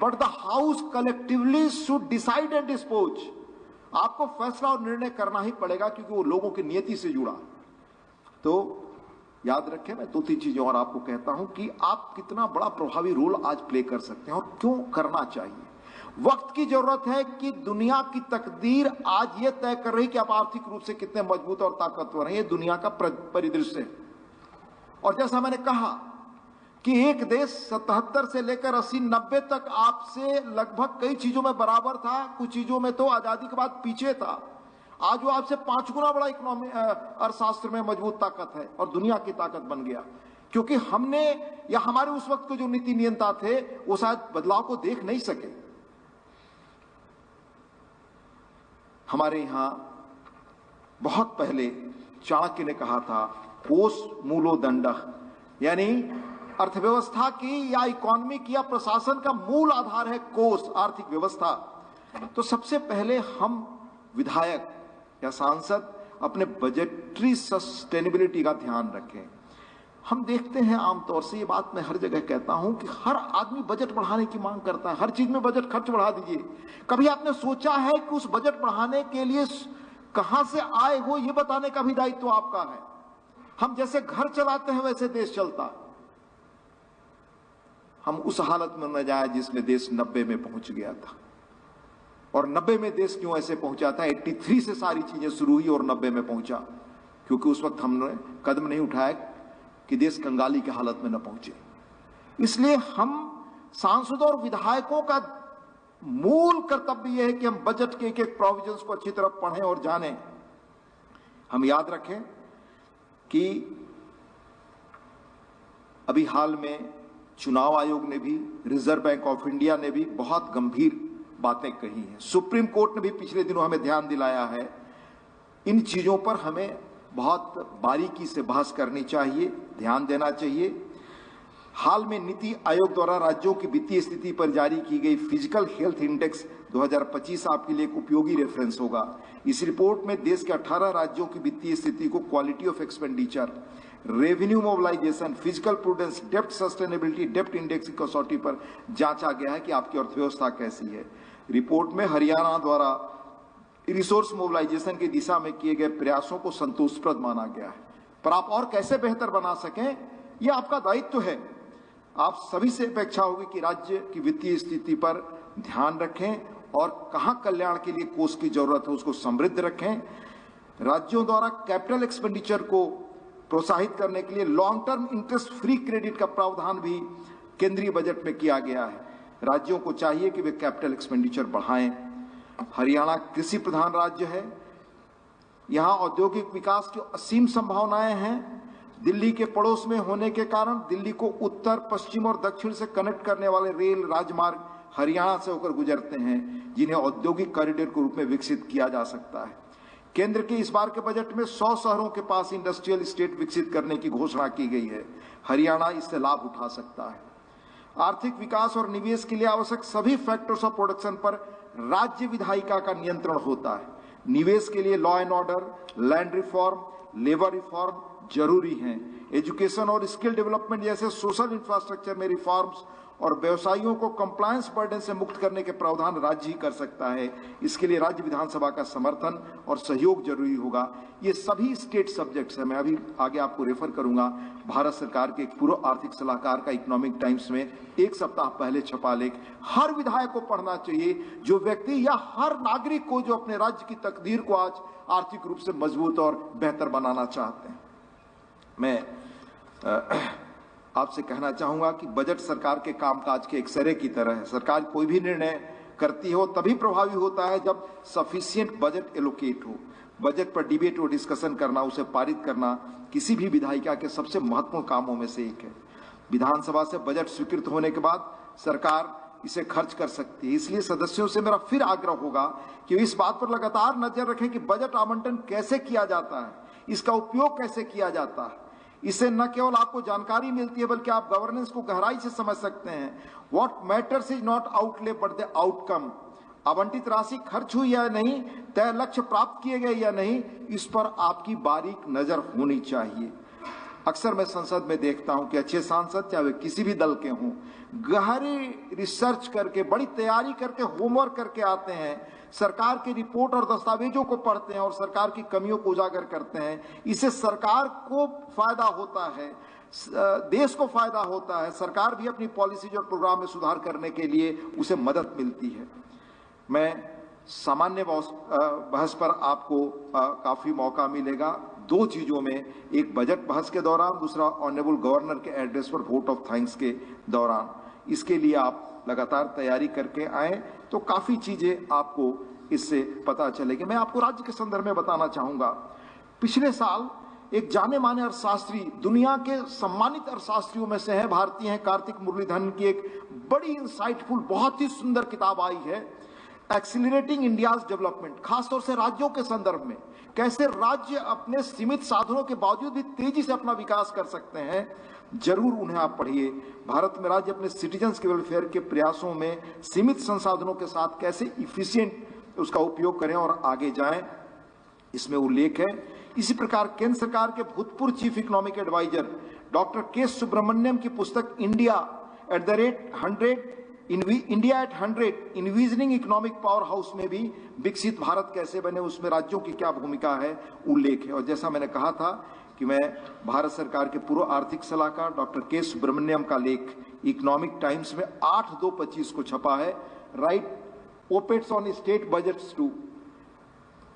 but the house collectively should decide and dispose. आपको फैसला और निर्णय करना ही पड़ेगा क्योंकि वो लोगों की नियति से जुड़ा। तो याद रखें, मैं 2-3 चीजें और आपको कहता हूं कि आप कितना बड़ा प्रभावी रोल आज प्ले कर सकते हैं और क्यों करना चाहिए। वक्त की जरूरत है कि दुनिया की तकदीर आज ये तय कर रही कि आप आर्थिक रूप से कितने मजबूत और ताकतवर हैं, ये दुनिया का परिदृश्य है। और जैसा मैंने कहा कि एक देश 77 से लेकर 80-90 तक आपसे लगभग कई चीजों में बराबर था, कुछ चीजों में तो आजादी के बाद पीछे था। आज वो आपसे 5 गुना बड़ा इकोनॉमी अर्थशास्त्र में मजबूत ताकत है और दुनिया की ताकत बन गया, क्योंकि हमने या हमारे उस वक्त के जो नीति नियंता थे वो शायद बदलाव को देख नहीं सके। हमारे यहां बहुत पहले चाणक्य ने कहा था, कोस मूलो दंडः, यानी अर्थव्यवस्था की या इकोनॉमी की या प्रशासन का मूल आधार है कोष, आर्थिक व्यवस्था। तो सबसे पहले हम विधायक या सांसद अपने बजटरी सस्टेनेबिलिटी का ध्यान रखें। हम देखते हैं आमतौर से, ये बात मैं हर जगह कहता हूं कि हर आदमी बजट बढ़ाने की मांग करता है, हर चीज में बजट खर्च बढ़ा दीजिए। कभी आपने सोचा है कि उस बजट बढ़ाने के लिए कहां से आए हो, ये बताने का भी दायित्व आपका है। हम जैसे घर चलाते हैं वैसे देश चलता। हम उस हालत में न जाए जिसमें देश 90 में पहुंच गया था। और 90 में देश क्यों ऐसे पहुंचा था, 83 से सारी चीजें शुरू हुई और 90 में पहुंचा, क्योंकि उस वक्त हमने कदम नहीं उठाया कि देश कंगाली की हालत में न पहुंचे। इसलिए हम सांसदों और विधायकों का मूल कर्तव्य यह है कि हम बजट के एक एक प्रोविजंस को अच्छी तरह पढ़ें और जानें। हम याद रखें कि अभी हाल में चुनाव आयोग ने भी, रिजर्व बैंक ऑफ इंडिया ने भी बहुत गंभीर बातें कही हैं, सुप्रीम कोर्ट ने भी पिछले दिनों हमें ध्यान दिलाया है। इन चीजों पर हमें बहुत बारीकी से बहस करनी चाहिए, ध्यान देना चाहिए। हाल में नीति आयोग द्वारा राज्यों की वित्तीय स्थिति पर जारी की गई फिजिकल हेल्थ इंडेक्स 2025 आपके लिए एक उपयोगी रेफरेंस होगा। इस रिपोर्ट में देश के 18 राज्यों की वित्तीय स्थिति को quality of expenditure, revenue mobilisation, physical prudence, dept sustainability, dept index की कसौटी पर जांचा गया है कि आपकी अर्थव्यवस्था कैसी है। रिपोर्ट में हरियाणा द्वारा रिसोर्स मोबिलाइजेशन की दिशा में किए गए प्रयासों को संतोषप्रद माना गया है, पर आप और कैसे बेहतर बना सकें यह आपका दायित्व है। आप सभी से अपेक्षा होगी कि राज्य की वित्तीय स्थिति पर ध्यान रखें और कहां कल्याण के लिए कोष की जरूरत है उसको समृद्ध रखें। राज्यों द्वारा कैपिटल एक्सपेंडिचर को प्रोत्साहित करने के लिए long term interest free credit का प्रावधान भी केंद्रीय बजट में किया गया है। राज्यों को चाहिए कि वे कैपिटल एक्सपेंडिचर बढ़ाएं। हरियाणा कृषि प्रधान राज्य है, यहां औद्योगिक विकास की असीम संभावनाएं हैं। दिल्ली के पड़ोस में होने के कारण दिल्ली को उत्तर, पश्चिम और दक्षिण से कनेक्ट करने वाले रेल राजमार्ग हरियाणा से होकर गुजरते हैं, जिन्हें औद्योगिक कॉरिडोर के रूप में विकसित किया जा सकता है। केंद्र के इस बार के बजट में 100 शहरों के पास इंडस्ट्रियल स्टेट विकसित करने की घोषणा की गई है। हरियाणा इससे लाभ उठा सकता है। आर्थिक विकास और निवेश के लिए आवश्यक सभी फैक्टर्स ऑफ प्रोडक्शन पर राज्य विधायिका का नियंत्रण होता है। निवेश के लिए law and order, land reform, labour reform जरूरी हैं। एजुकेशन और स्किल डेवलपमेंट जैसे सोशल इंफ्रास्ट्रक्चर में रिफॉर्म्स और व्यवसायियों को कंप्लायंस बर्डन से मुक्त करने के प्रावधान राज्य ही कर सकता है। इसके लिए राज्य विधानसभा का समर्थन और सहयोग जरूरी होगा। ये सभी स्टेट सब्जेक्ट्स हैं। मैं अभी आगे आपको रेफर करूंगा भारत सरकार के एक पूर्व आर्थिक सलाहकार का इकोनॉमिक टाइम्स में एक सप्ताह पहले छपा लेख। हर विधायक को पढ़ना चाहिए, जो व्यक्ति या हर नागरिक को जो अपने राज्य की तकदीर को आज आर्थिक रूप से मजबूत और बेहतर बनाना चाहते हैं। मैं आपसे कहना चाहूंगा कि बजट सरकार के कामकाज के एक्सरे की तरह है। सरकार कोई भी निर्णय करती हो तभी प्रभावी होता है जब सफिशिएंट बजट एलोकेट हो। बजट पर डिबेट और डिस्कशन करना, उसे पारित करना किसी भी विधायिका के सबसे महत्वपूर्ण कामों में से एक है। विधानसभा से बजट स्वीकृत होने के बाद सरकार इसे खर्च कर सकती है। इसलिए सदस्यों से मेरा फिर आग्रह होगा कि इस बात पर लगातार नजर रखें कि बजट आवंटन कैसे किया जाता है, इसका उपयोग कैसे किया जाता है। इससे न केवल आपको जानकारी मिलती है बल्कि आप गवर्नेंस को गहराई से समझ सकते हैं। What matters is not outlay but the outcome. आवंटित राशि खर्च हुई या नहीं, तय लक्ष्य प्राप्त किए गए या नहीं, इस पर आपकी बारीक नजर होनी चाहिए। अक्सर मैं संसद में देखता हूं कि अच्छे सांसद चाहे वे किसी भी दल के हों, गहरी रिसर्च करके, बड़ी तैयारी करके, होमवर्क करके आते हैं, सरकार की रिपोर्ट और दस्तावेजों को पढ़ते हैं और सरकार की कमियों को उजागर करते हैं। इससे सरकार को फायदा होता है, देश को फायदा होता है, सरकार भी अपनी पॉलिसी और प्रोग्राम में सुधार करने के लिए उसे मदद मिलती है। मैं सामान्य बहस पर आपको काफी मौका मिलेगा दो चीजों में, एक बजट बहस के दौरान, दूसरा ऑनरेबल गवर्नर के एड्रेस पर वोट ऑफ थैंक्स के दौरान। इसके लिए आप लगातार तैयारी करके आए तो काफी चीजें आपको इससे पता चलेगी। मैं आपको राज्य के संदर्भ में बताना चाहूंगा। पिछले साल एक जाने माने अर्थशास्त्री, दुनिया के सम्मानित अर्थशास्त्रियों में से हैं, भारतीय हैं, कार्तिक मुरलीधरन की एक बड़ी इंसाइटफुल, बहुत ही सुंदर किताब आई है, एक्सीलरेटिंग इंडियाज डेवलपमेंट। खासतौर से राज्यों के संदर्भ में, कैसे राज्य अपने सीमित साधनों के बावजूद भी तेजी से अपना विकास कर सकते हैं। जरूर उन्हें आप पढ़िए। भारत में राज्य अपने सिटीजन्स के वेलफेयर के प्रयासों में सीमित संसाधनों के साथ कैसे इफिशिएंट उसका उपयोग करें और आगे जाएं, इसमें उल्लेख है। इसी प्रकार केंद्र सरकार के भूतपूर्व चीफ इकोनॉमिक एडवाइजर डॉक्टर के सुब्रमण्यम की पुस्तक India at 100 envisioning economic powerhouse में भी विकसित भारत कैसे बने, उसमें राज्यों की क्या भूमिका है, उल्लेख है। और जैसा मैंने कहा था कि मैं भारत सरकार के पूर्व आर्थिक सलाहकार डॉक्टर के सुब्रमण्यम का लेख इकोनॉमिक टाइम्स में 8/2/25 को छपा है, right op-eds on state budgets two.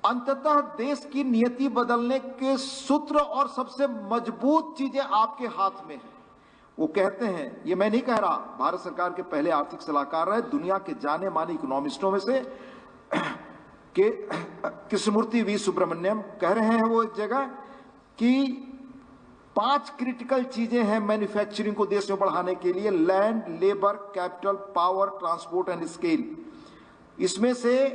अंततः देश की नियति बदलने के सूत्र और सबसे मजबूत चीजें आपके हाथ में है। वो कहते हैं, ये मैं नहीं कह रहा, भारत सरकार के पहले आर्थिक सलाहकार रहे, दुनिया के जाने माने इकोनॉमिस्टों में से के कृष्णमूर्ति वी सुब्रमण्यम कह रहे हैं वो एक जगह कि 5 क्रिटिकल चीजें हैं मैन्युफैक्चरिंग को देश में बढ़ाने के लिए, land, labour, capital, power, transport and scale. इसमें से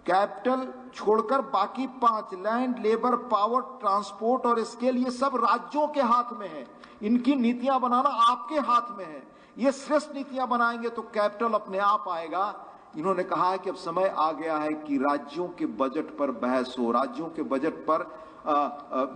कैपिटल छोड़कर बाकी 5, लैंड, लेबर, पावर, ट्रांसपोर्ट और स्केल, ये सब राज्यों के हाथ में है। इनकी नीतियां बनाना आपके हाथ में है। ये श्रेष्ठ नीतियां बनाएंगे तो कैपिटल अपने आप आएगा। इन्होंने कहा है कि अब समय आ गया है कि राज्यों के बजट पर बहस हो, राज्यों के बजट पर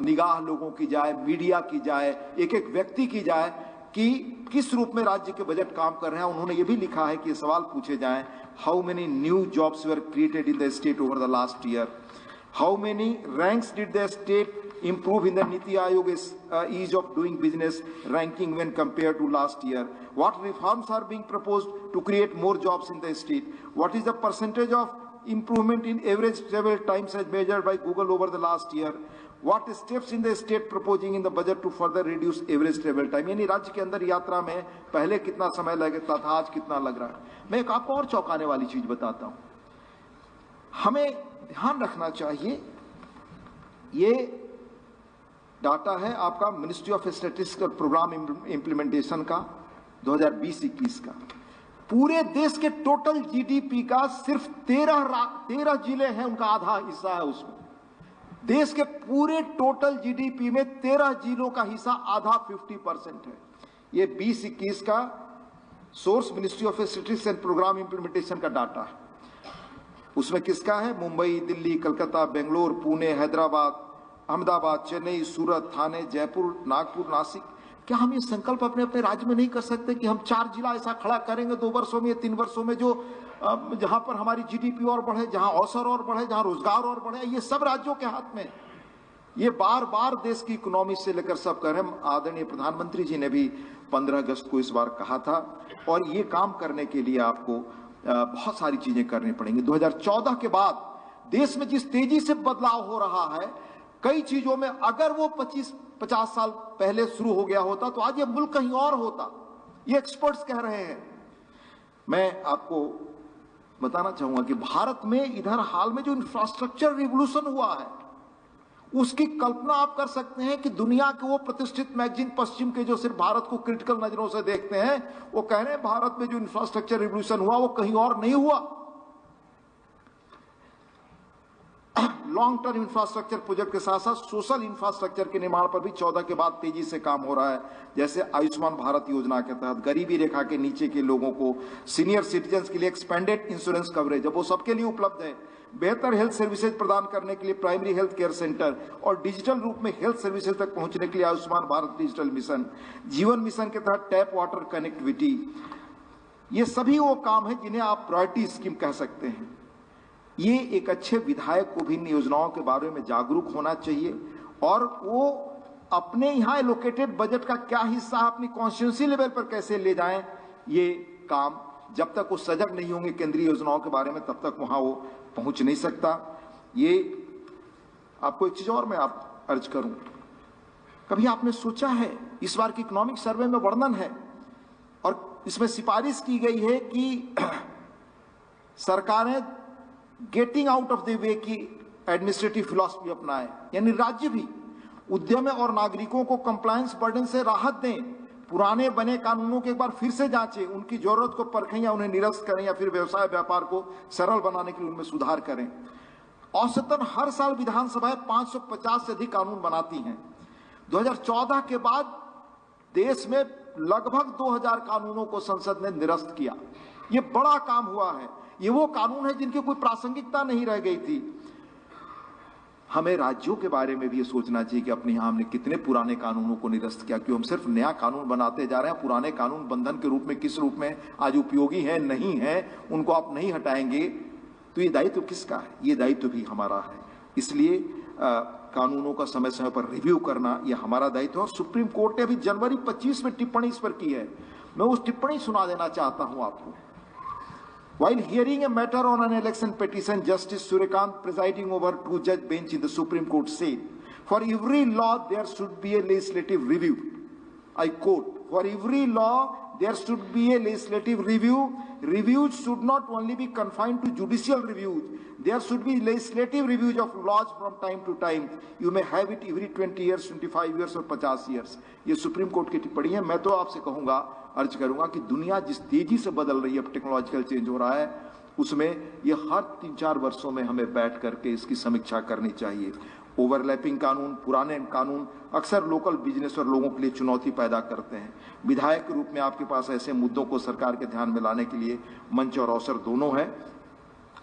निगाह लोगों की जाए, मीडिया की जाए, एक एक व्यक्ति की जाए कि किस रूप में राज्य के बजट काम कर रहे हैं। उन्होंने ये भी लिखा है कि ये सवाल पूछे जाएं, how many new jobs were created in the state over the last year, how many ranks did the state improve in the Niti Aayog ease of doing business ranking when compared to last year, what reforms are being proposed to create more jobs in the state, what is the percentage of improvement in average travel times as measured by Google over the last year, what steps in the state proposing in the budget to further reduce average travel time। यानी राज्य के अंदर यात्रा में पहले कितना समय लगता था, आज कितना लग रहा है। मैं एक आपको और चौंकाने वाली चीज बताता हूं। हमें ध्यान रखना चाहिए, ये डाटा है आपका मिनिस्ट्री ऑफ स्टैटिस्टिक्स और प्रोग्राम इंप्लीमेंटेशन का 2020-21 का। पूरे देश के टोटल जीडीपी का सिर्फ 13 जिले हैं, उनका आधा हिस्सा है उसमें। देश के पूरे टोटल जीडीपी में 13 जिलों का हिस्सा आधा 50% है। ये 20-21 का source ministry of statistics and programme implementation का डाटा है। उसमें किसका है? मुंबई, दिल्ली, कलकत्ता, बेंगलोर, पुणे, हैदराबाद, अहमदाबाद, चेन्नई, सूरत, थाने, जयपुर, नागपुर, नासिक, क्या हम ये संकल्प अपने अपने राज्य में नहीं कर सकते कि हम 4 जिला ऐसा खड़ा करेंगे 2 वर्षों में, 3 वर्षों में, जो जहां पर हमारी जीडीपी और बढ़े, जहां अवसर और बढ़े, जहां रोजगार और बढ़े। ये सब राज्यों के हाथ में। ये बार बार देश की इकोनॉमी से लेकर सब कर रहे हैं। आदरणीय प्रधानमंत्री जी ने भी 15 अगस्त को इस बार कहा था, और ये काम करने के लिए आपको बहुत सारी चीजें करनी पड़ेंगी। 2014 के बाद देश में जिस तेजी से बदलाव हो रहा है, कई चीजों में अगर वो 25-50 साल पहले शुरू हो गया होता तो आज ये मुल्क कहीं और होता। ये एक्सपर्ट्स कह रहे हैं। मैं आपको बताना चाहूंगा कि भारत में इधर हाल में जो इंफ्रास्ट्रक्चर रिवॉल्यूशन हुआ है, उसकी कल्पना आप कर सकते हैं कि दुनिया के वो प्रतिष्ठित मैगजीन पश्चिम के जो सिर्फ भारत को क्रिटिकल नजरों से देखते हैं, वो कह रहे हैं भारत में जो इंफ्रास्ट्रक्चर रिवॉल्यूशन हुआ वो कहीं और नहीं हुआ। लॉन्ग टर्म इंफ्रास्ट्रक्चर प्रोजेक्ट के साथ साथ सोशल इंफ्रास्ट्रक्चर के निर्माण पर भी 14 के बाद तेजी से काम हो रहा है। जैसे आयुष्मान भारत योजना के तहत गरीबी रेखा के नीचे के लोगों को, सीनियर सिटीजन्स के लिए एक्सपेंडेड इंश्योरेंस कवरेज, अब वो सबके लिए उपलब्ध है। बेहतर हेल्थ सर्विसेज प्रदान करने के लिए प्राइमरी हेल्थ केयर सेंटर और डिजिटल रूप में हेल्थ सर्विसेज तक पहुंचने के लिए आयुष्मान भारत डिजिटल मिशन, जीवन मिशन के तहत टैप वाटर कनेक्टिविटी, ये सभी वो काम है जिन्हें आप प्रायोरिटी स्कीम कह सकते हैं। ये एक अच्छे विधायक को भी इन योजनाओं के बारे में जागरूक होना चाहिए, और वो अपने यहाँ एलोकेटेड बजट का क्या हिस्सा अपनी कॉन्स्टिट्यूंसी लेवल पर कैसे ले जाएं, ये काम जब तक वो सजग नहीं होंगे केंद्रीय योजनाओं के बारे में, तब तक वहां वो पहुंच नहीं सकता। ये आपको एक चीज और मैं आप अर्ज करूं, कभी आपने सोचा है, इस बार की इकोनॉमिक सर्वे में वर्णन है और इसमें सिफारिश की गई है कि सरकारें getting out of the way की एडमिनिस्ट्रेटिव फिलॉसफी अपनाएं, यानी राज्य भी उद्यम और नागरिकों को कंप्लायंस बर्डन से राहत दें, पुराने बने कानूनों के एक बार फिर से जांचें, उनकी जरूरत को परखें या उन्हें निरस्त करें, या फिर व्यवसाय व्यापार को सरल बनाने के लिए उनमें सुधार करें। औसतन हर साल विधानसभाएं 550 से अधिक कानून बनाती हैं। 2014 के बाद देश में लगभग 2000 कानूनों को संसद ने निरस्त किया। ये बड़ा काम हुआ है। ये वो कानून है जिनकी कोई प्रासंगिकता नहीं रह गई थी। हमें राज्यों के बारे में भी ये सोचना चाहिए कि अपने यहाँ हमने कितने पुराने कानूनों को निरस्त किया, क्यों हम सिर्फ नया कानून बनाते जा रहे हैं। पुराने कानून बंधन के रूप में किस रूप में आज उपयोगी है नहीं है, उनको आप नहीं हटाएंगे तो ये दायित्व किसका है? ये दायित्व भी हमारा है। इसलिए कानूनों का समय समय पर रिव्यू करना ये हमारा दायित्व है। और सुप्रीम कोर्ट ने अभी जनवरी 25 में टिप्पणी इस पर की है। मैं उस टिप्पणी सुना देना चाहता हूं आपको। While hearing a matter on an election petition, Justice Suryakant, presiding over 2-judge bench in the Supreme Court, said, "For every law there should be a legislative review." I quote, "For every law there should be a legislative review. Reviews should not only be confined to judicial reviews. There should be legislative reviews of laws from time to time. You may have it every 20 years, 25 years और 50 years." ये सुप्रीम कोर्ट की टिप्पणी है। मैं तो आपसे कहूंगा, अर्ज करूंगा कि दुनिया जिस तेजी से बदल रही है, अब टेक्नोलॉजिकल चेंज हो रहा है, उसमें ये हर 3-4 वर्षों में हमें बैठ करके इसकी समीक्षा करनी चाहिए। ओवरलैपिंग कानून, पुराने कानून अक्सर लोकल बिजनेस और लोगों के लिए चुनौती पैदा करते हैं। विधायक के रूप में आपके पास ऐसे मुद्दों को सरकार के ध्यान में लाने के लिए मंच और अवसर दोनों है।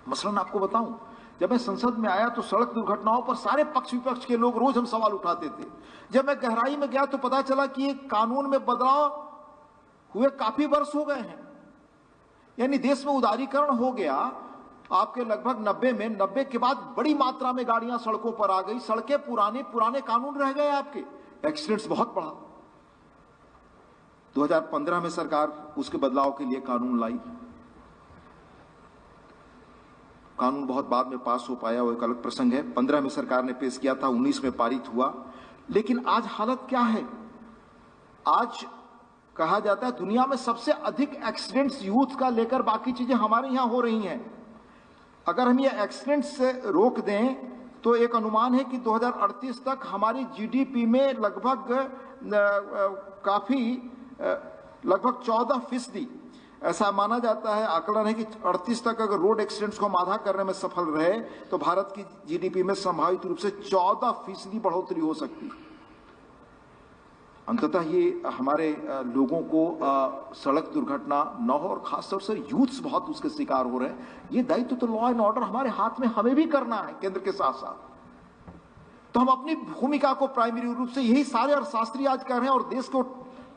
मसलन आपको बताऊं, जब मैं संसद में आया तो सड़क दुर्घटनाओं पर सारे पक्ष विपक्ष के लोग रोज हम सवाल उठाते थे। जब मैं गहराई में गया तो पता चला कि ये कानून में बदलाव हुए काफी वर्ष हो गए हैं, यानी देश में उदारीकरण हो गया। आपके लगभग 90 के बाद बड़ी मात्रा में गाड़ियां सड़कों पर आ गई, सड़कें पुराने कानून रह गए, आपके एक्सीडेंट्स बहुत बढ़ा। 2015 में सरकार उसके बदलाव के लिए कानून लाई। कानून बहुत बाद में पास हो पाया, वो एक अलग प्रसंग है। 15 में सरकार ने पेश किया था, 19 में पारित हुआ। लेकिन आज हालत क्या है? आज कहा जाता है दुनिया में सबसे अधिक एक्सीडेंट्स यूथ का लेकर बाकी चीजें हमारे यहां हो रही हैं। अगर हम ये एक्सीडेंट्स से रोक दें तो एक अनुमान है कि 2038 तक हमारी जीडीपी में लगभग 14% ऐसा माना जाता है, आकलन है कि 38 तक अगर रोड एक्सीडेंट्स को हम आधा करने में सफल रहे तो भारत की जीडीपी में संभावित रूप से 14% बढ़ोतरी हो सकती है। अंततः ये हमारे लोगों को सड़क दुर्घटना न हो, और खासतौर से यूथ्स बहुत उसके शिकार हो रहे हैं। ये दायित्व तो लॉ एंड ऑर्डर हमारे हाथ में हमें भी करना है, केंद्र के साथ साथ। तो हम अपनी भूमिका को प्राइमरी रूप से यही सारे अर्थशास्त्री आज कर रहे हैं और देश को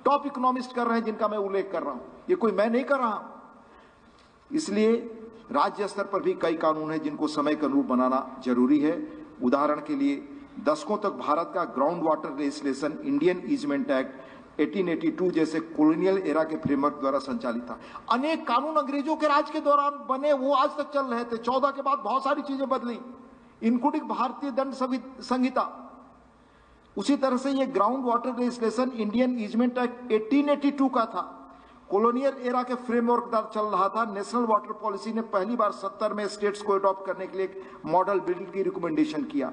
टॉप इकोनॉमिस्ट कर रहे हैं, जिनका मैं उल्लेख कर रहा हूं। ये कोई मैं नहीं कर रहा हूं। इसलिए राज्य स्तर पर भी कई कानून हैं जिनको समय के अनुरूप बनाना जरूरी है। उदाहरण के लिए दशकों तक भारत का ground water legislation Indian easement act 1882 जैसे कॉलोनियल एरा के फ्रेमवर्क द्वारा संचालित था। अनेक कानून अंग्रेजों के राज के दौरान बने, वो आज तक चल रहे थे। 14 के बाद बहुत सारी चीजें बदली, इंक्लूडिंग भारतीय दंड संहिता। उसी तरह से ये ground water legislation Indian easement act 1882 का था, कॉलोनियल एरा के फ्रेमवर्क द्वारा चल रहा था। नेशनल वाटर पॉलिसी ने पहली बार 70 में स्टेट्स को अडॉप्ट करने के लिए एक मॉडल बिल की रिकमेंडेशन किया।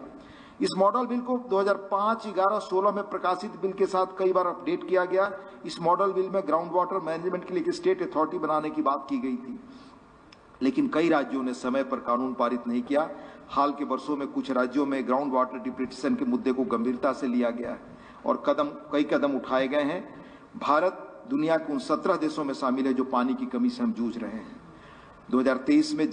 इस मॉडल बिल को 2005, 11, 16 में प्रकाशित बिल के साथ कई बार अपडेट किया गया। इस मॉडल बिल में ग्राउंड वाटर मैनेजमेंट के लिए एक स्टेट अथॉरिटी बनाने की बात की गई थी, लेकिन कई राज्यों ने समय पर कानून पारित नहीं किया। हाल के वर्षों में कुछ राज्यों में ग्राउंड वाटर डिप्रेशन के मुद्दे को गंभीरता से लिया गया है और कई कदम उठाए गए हैं। भारत दुनिया के उन 17 देशों में शामिल है जो पानी की कमी से हम जूझ रहे हैं। 2023 में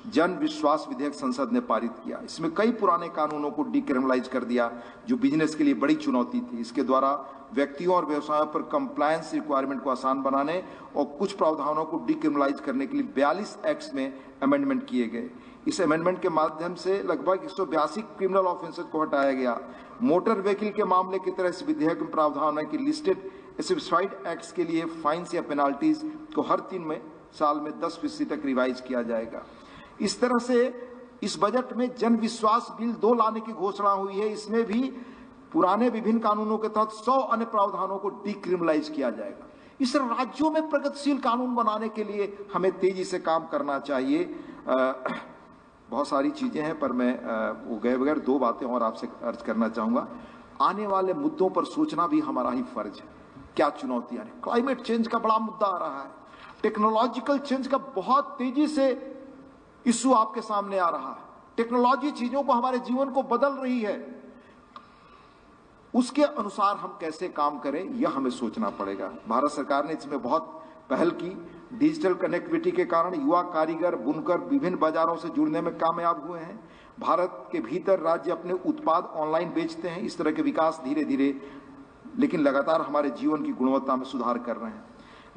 जन विश्वास विधेयक संसद ने पारित किया। इसमें कई पुराने कानूनों को डीक्रिमिनलाइज कर दिया जो बिजनेस के लिए बड़ी चुनौती थी। इसके द्वारा व्यक्तियों और व्यवसायों पर कंप्लायंस रिक्वायरमेंट को आसान बनाने और कुछ प्रावधानों को डीक्रिमिनलाइज करने के लिए 42 एक्ट्स में अमेंडमेंट किए गए। इस अमेंडमेंट के माध्यम से लगभग 182 क्रिमिनल ऑफेंसेस को हटाया गया। मोटर व्हीकल के मामले की तरह इस विधेयक में प्रावधान है कि लिस्टेड स्पेसिफाइड एक्ट्स के लिए फाइन्स या पेनाल्टीज को हर 3 साल में 10% तक रिवाइज किया जाएगा। इस तरह से इस बजट में जन विश्वास बिल 2 लाने की घोषणा हुई है। इसमें भी पुराने विभिन्न कानूनों के तहत 100 अन्य प्रावधानों को डीक्रिमिनलाइज किया जाएगा। इस राज्यों में प्रगतिशील कानून बनाने के लिए हमें तेजी से काम करना चाहिए। बहुत सारी चीजें हैं, पर मैं वो गए बगैर 2 बातें और आपसे अर्ज करना चाहूंगा। आने वाले मुद्दों पर सोचना भी हमारा ही फर्ज है। क्या चुनौतियां हैं? क्लाइमेट चेंज का बड़ा मुद्दा आ रहा है, टेक्नोलॉजिकल चेंज का बहुत तेजी से इशू आपके सामने आ रहा है। टेक्नोलॉजी चीजों को, हमारे जीवन को बदल रही है। उसके अनुसार हम कैसे काम करें, यह हमें सोचना पड़ेगा। भारत सरकार ने इसमें बहुत पहल की। डिजिटल कनेक्टिविटी के कारण युवा कारीगर, बुनकर विभिन्न बाजारों से जुड़ने में कामयाब हुए हैं। भारत के भीतर राज्य अपने उत्पाद ऑनलाइन बेचते हैं। इस तरह के विकास धीरे धीरे लेकिन लगातार हमारे जीवन की गुणवत्ता में सुधार कर रहे हैं।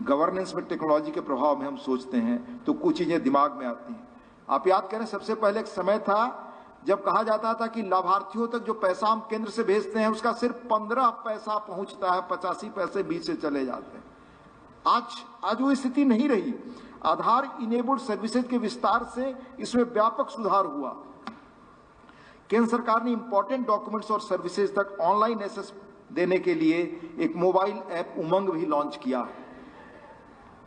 गवर्नेंस में टेक्नोलॉजी के प्रभाव में हम सोचते हैं तो कुछ चीजें दिमाग में आती हैं। आप याद करें, सबसे पहले एक समय था जब कहा जाता था कि लाभार्थियों तक जो पैसा हम केंद्र से भेजते हैं उसका सिर्फ 15 पैसा पहुंचता है, 85 पैसे बीच से चले जाते हैं। आज वो स्थिति नहीं रही। आधार इनेबल्ड सर्विसेज के विस्तार से इसमें व्यापक सुधार हुआ। केंद्र सरकार ने इंपॉर्टेंट डॉक्यूमेंट्स और सर्विसेज तक ऑनलाइन एक्सेस देने के लिए एक मोबाइल ऐप उमंग भी लॉन्च किया है।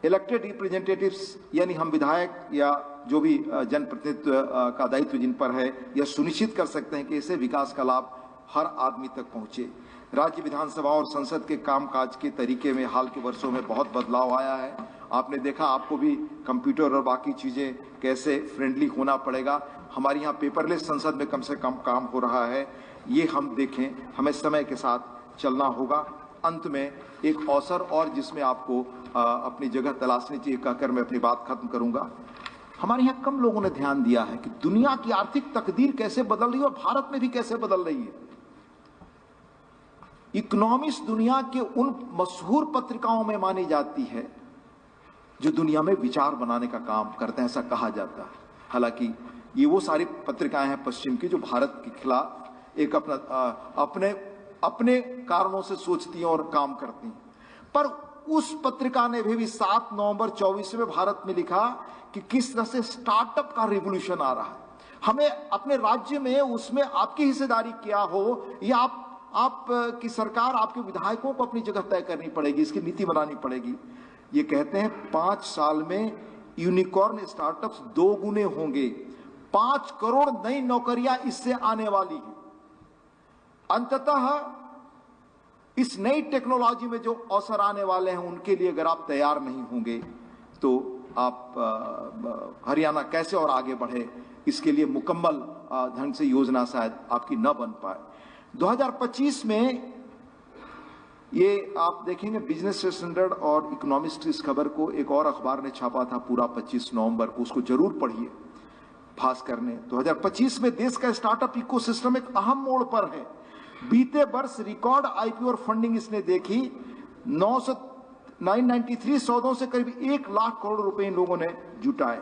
इलेक्टेड रिप्रेजेंटेटिव्स यानी हम विधायक या जो भी जनप्रतिनिधित्व का दायित्व जिन पर है, यह सुनिश्चित कर सकते हैं कि इसे विकास का लाभ हर आदमी तक पहुंचे। राज्य विधानसभा और संसद के कामकाज के तरीके में हाल के वर्षों में बहुत बदलाव आया है। आपने देखा, आपको भी कंप्यूटर और बाकी चीजें कैसे फ्रेंडली होना पड़ेगा। हमारे यहाँ पेपरलेस संसद में कम से कम काम हो रहा है। ये हम देखें, हमें समय के साथ चलना होगा। अंत में एक अवसर और जिसमें आपको अपनी जगह तलाशनी चाहिए कहकर मैं अपनी बात खत्म करूंगा। हमारे यहाँ कम लोगों ने ध्यान दिया है कि दुनिया की आर्थिक तकदीर कैसे बदल रही है और भारत में भी कैसे बदल रही है। इकोनॉमिस्ट दुनिया के उन मशहूर पत्रिकाओं में मानी जाती है जो दुनिया में विचार बनाने का काम करते हैं, ऐसा कहा जाता है। हालांकि ये वो सारी पत्रिकाएं हैं पश्चिम की जो भारत के खिलाफ एक अपने कारणों से सोचती हैं और काम करती हैं। पर उस पत्रिका ने भी 7 नवंबर 24 में भारत में लिखा कि किस तरह से स्टार्टअप का रिवॉल्यूशन आ रहा है। हमें अपने राज्य में उसमें आपकी हिस्सेदारी क्या हो, या आप की सरकार, आपके विधायकों को अपनी जगह तय करनी पड़ेगी, इसकी नीति बनानी पड़ेगी। ये कहते हैं 5 साल में यूनिकॉर्न स्टार्टअप्स 2 गुने होंगे। 5 करोड़ नई नौकरियां इससे आने वाली है। अंततः इस नई टेक्नोलॉजी में जो अवसर आने वाले हैं उनके लिए अगर आप तैयार नहीं होंगे तो आप हरियाणा कैसे और आगे बढ़े, इसके लिए मुकम्मल ढंग से योजना शायद आपकी न बन पाए। 2025 में ये आप देखेंगे, बिजनेस स्टैंडर्ड और इकोनॉमिस्ट इस खबर को एक और अखबार ने छापा था पूरा 25 नवंबर को, उसको जरूर पढ़िए। भास्कर ने। 2025 में देश का स्टार्टअप इकोसिस्टम एक अहम मोड़ पर है। बीते वर्ष रिकॉर्ड आईपीओ और फंडिंग इसने देखी। 993 सौदों से करीब 1 लाख करोड़ रुपए इन लोगों ने जुटाए।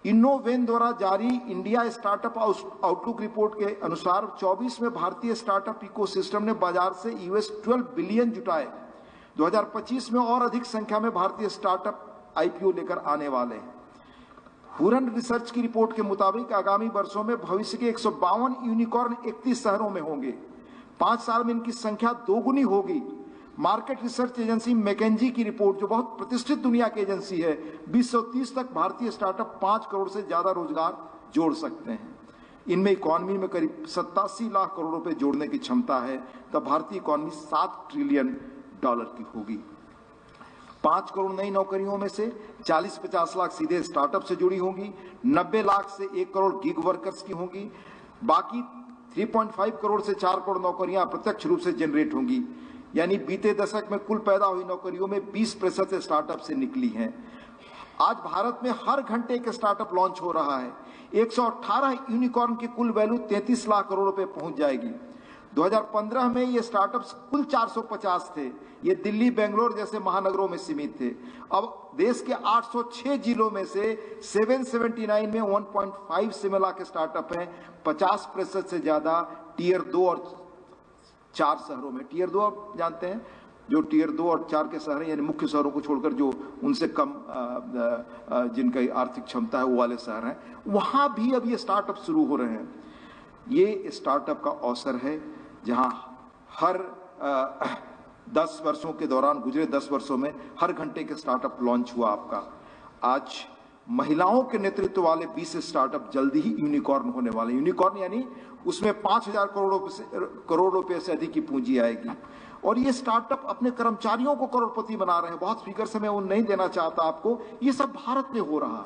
इनोवेन द्वारा जारी इंडिया स्टार्टअप आउटलुक रिपोर्ट के अनुसार 24 में भारतीय स्टार्टअप इकोसिस्टम ने बाजार से $12 बिलियन जुटाए। 2025 में और अधिक संख्या में भारतीय स्टार्टअप आईपीओ लेकर आने वाले हैं। हुरन रिसर्च की रिपोर्ट के मुताबिक आगामी वर्षों में भविष्य के 152 यूनिकॉर्न 31 शहरों में होंगे। 5 साल में इनकी संख्या दोगुनी होगी। मार्केट रिसर्च एजेंसी मैकेंजी की रिपोर्ट, जो बहुत प्रतिष्ठित दुनिया की एजेंसी है, 2030 तक भारतीय स्टार्टअप 5 करोड़ से ज्यादा रोजगार जोड़ सकते हैं। इनमें इकोनॉमी में करीब 87 लाख करोड़ रुपए जोड़ने की क्षमता है। तब भारतीय इकोनॉमी $7 ट्रिलियन की होगी। 5 करोड़ नई नौकरियों में से 40-50 लाख सीधे स्टार्टअप से जुड़ी होंगी, 90 लाख से 1 करोड़ गिग वर्कर्स की होंगी, बाकी 3.5 करोड़ से 4 करोड़ नौकरियां प्रत्यक्ष रूप से जनरेट होंगी। यानी बीते दशक में कुल पैदा हुई नौकरियों में 20% स्टार्टअप से निकली हैं। आज भारत में हर घंटे एक स्टार्टअप लॉन्च हो रहा है। 118 यूनिकॉर्न की कुल वैल्यू 33 लाख करोड़ रुपए पहुंच जाएगी। 2015 में ये स्टार्टअप्स कुल 450 थे। ये दिल्ली, बेंगलोर जैसे महानगरों में सीमित थे। अब देश के 806 जिलों में से 779 में 1.5 से मिला के स्टार्टअप हैं। 50% से ज्यादा टीयर 2 और 4 शहरों में। टीयर 2 आप जानते हैं, जो टीयर 2 और 4 के शहर हैं, यानी मुख्य शहरों को छोड़कर जो उनसे कम जिनकी आर्थिक क्षमता है वो वाले शहर हैं, वहां भी अब ये स्टार्टअप शुरू हो रहे हैं। ये स्टार्टअप का अवसर है जहां हर 10 वर्षों के दौरान, गुजरे 10 वर्षों में हर घंटे के स्टार्टअप लॉन्च हुआ आपका। आज महिलाओं के नेतृत्व वाले 20 स्टार्टअप जल्दी ही यूनिकॉर्न होने वाले। यूनिकॉर्न यानी उसमें 5000 करोड़ रुपए से अधिक की पूंजी आएगी। और ये स्टार्टअप अपने कर्मचारियों को करोड़पति बना रहे हैं। बहुत फिगर से मैं वो नहीं देना चाहता आपको। ये सब भारत में हो रहा है।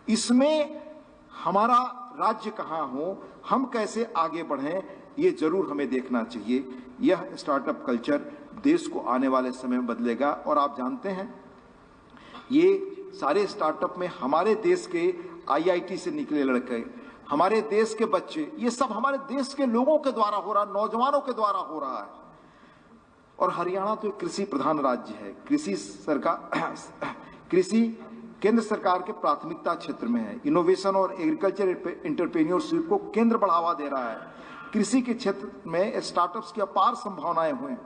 इसमें हमारा राज्य कहाँ हो, हम कैसे आगे बढ़ें, ये जरूर हमें देखना चाहिए। यह स्टार्टअप कल्चर देश को आने वाले समय में बदलेगा। और आप जानते हैं, ये सारे स्टार्टअप में हमारे देश के IIT से निकले लड़के, हमारे देश के बच्चे, ये सब हमारे देश के लोगों के द्वारा हो रहा है, नौजवानों के द्वारा हो रहा है। और हरियाणा तो एक कृषि प्रधान राज्य है। कृषि केंद्र सरकार के प्राथमिकता क्षेत्र में है। इनोवेशन और एग्रीकल्चर एंटरप्रेन्योरशिप को केंद्र बढ़ावा दे रहा है। कृषि के क्षेत्र में स्टार्टअप्स की अपार संभावनाएं हुई।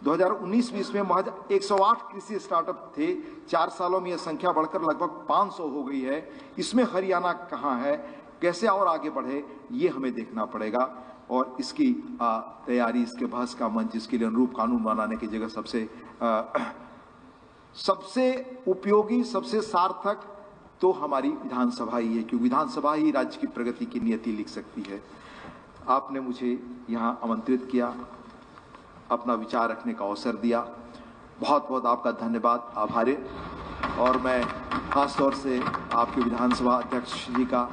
2019-20 में महज 108 कृषि स्टार्टअप थे। 4 सालों में यह संख्या बढ़कर लगभग 500 हो गई है। इसमें हरियाणा कहाँ है, कैसे और आगे बढ़े, ये हमें देखना पड़ेगा। और इसकी तैयारी, इसके बहस का मंच, इसके लिए अनुरूप कानून बनाने की जगह सबसे उपयोगी, सबसे सार्थक तो हमारी विधानसभा ही है, क्योंकि विधानसभा ही राज्य की प्रगति की नीति लिख सकती है। आपने मुझे यहाँ आमंत्रित किया, अपना विचार रखने का अवसर दिया। बहुत बहुत आपका धन्यवाद, आभारी। और मैं खास तौर से आपके विधानसभा अध्यक्ष जी का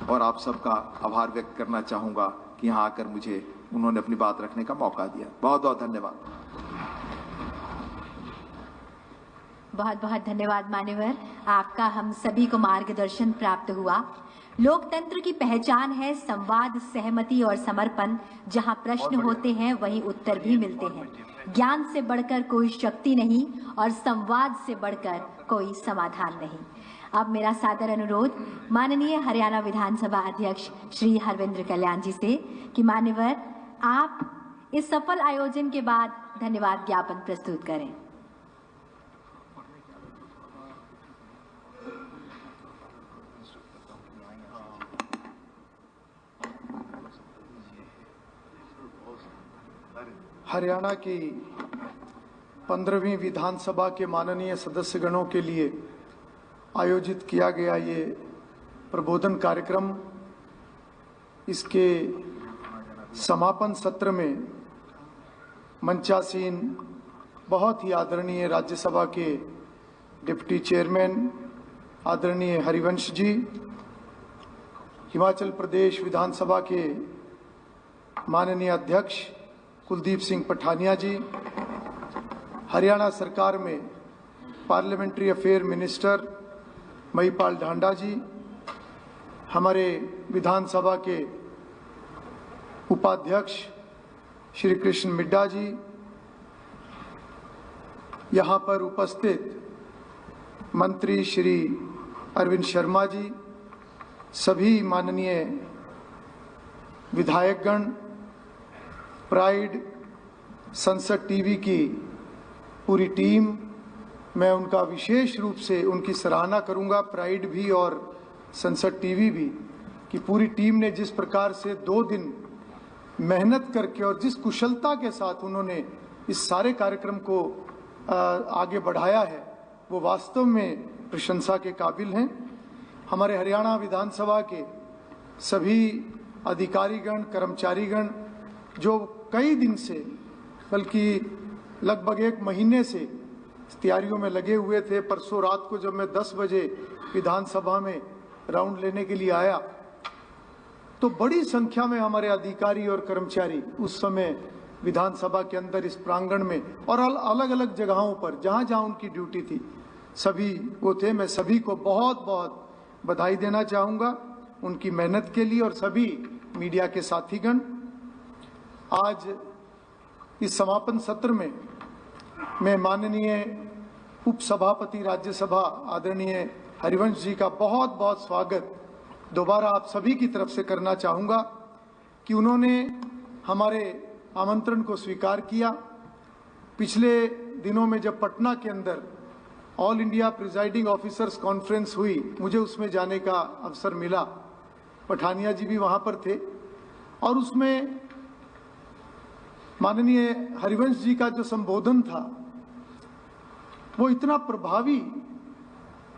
और आप सबका आभार व्यक्त करना चाहूँगा कि यहाँ आकर मुझे उन्होंने अपनी बात रखने का मौका दिया। बहुत बहुत धन्यवाद। बहुत बहुत धन्यवाद मान्यवर, आपका हम सभी को मार्गदर्शन प्राप्त हुआ। लोकतंत्र की पहचान है संवाद, सहमति और समर्पण। जहां प्रश्न होते हैं वहीं उत्तर भी मिलते हैं। ज्ञान से बढ़कर कोई शक्ति नहीं और संवाद से बढ़कर कोई समाधान नहीं। अब मेरा सादर अनुरोध माननीय हरियाणा विधानसभा अध्यक्ष श्री हरविंद्र कल्याण जी से कि मान्यवर आप इस सफल आयोजन के बाद धन्यवाद ज्ञापन प्रस्तुत करें। हरियाणा की 15वीं विधानसभा के माननीय सदस्यगणों के लिए आयोजित किया गया ये प्रबोधन कार्यक्रम, इसके समापन सत्र में मंचासीन बहुत ही आदरणीय राज्यसभा के डिप्टी चेयरमैन आदरणीय हरिवंश जी, हिमाचल प्रदेश विधानसभा के माननीय अध्यक्ष कुलदीप सिंह पठानिया जी, हरियाणा सरकार में parliamentary affair minister Mahipal Dhanda ji, हमारे विधानसभा के उपाध्यक्ष श्री कृष्ण मिड्ढा जी, यहाँ पर उपस्थित मंत्री श्री अरविंद शर्मा जी, सभी माननीय विधायकगण, प्राइड, संसद टीवी की पूरी टीम, मैं उनका विशेष रूप से उनकी सराहना करूंगा, प्राइड भी और संसद टीवी भी, कि पूरी टीम ने जिस प्रकार से 2 दिन मेहनत करके और जिस कुशलता के साथ उन्होंने इस सारे कार्यक्रम को आगे बढ़ाया है, वो वास्तव में प्रशंसा के काबिल हैं। हमारे हरियाणा विधानसभा के सभी अधिकारीगण, कर्मचारीगण जो कई दिन से, बल्कि लगभग 1 महीने से तैयारियों में लगे हुए थे। परसों रात को जब मैं 10 बजे विधानसभा में राउंड लेने के लिए आया तो बड़ी संख्या में हमारे अधिकारी और कर्मचारी उस समय विधानसभा के अंदर इस प्रांगण में और अलग अलग जगहों पर जहां जहां उनकी ड्यूटी थी, सभी वो थे। मैं सभी को बहुत बहुत बधाई देना चाहूँगा उनकी मेहनत के लिए, और सभी मीडिया के साथीगण। आज इस समापन सत्र में मैं माननीय उपसभापति राज्यसभा आदरणीय हरिवंश जी का बहुत बहुत स्वागत दोबारा आप सभी की तरफ से करना चाहूँगा कि उन्होंने हमारे आमंत्रण को स्वीकार किया। पिछले दिनों में जब पटना के अंदर all India presiding officers conference हुई, मुझे उसमें जाने का अवसर मिला। पठानिया जी भी वहाँ पर थे और उसमें माननीय हरिवंश जी का जो संबोधन था वो इतना प्रभावी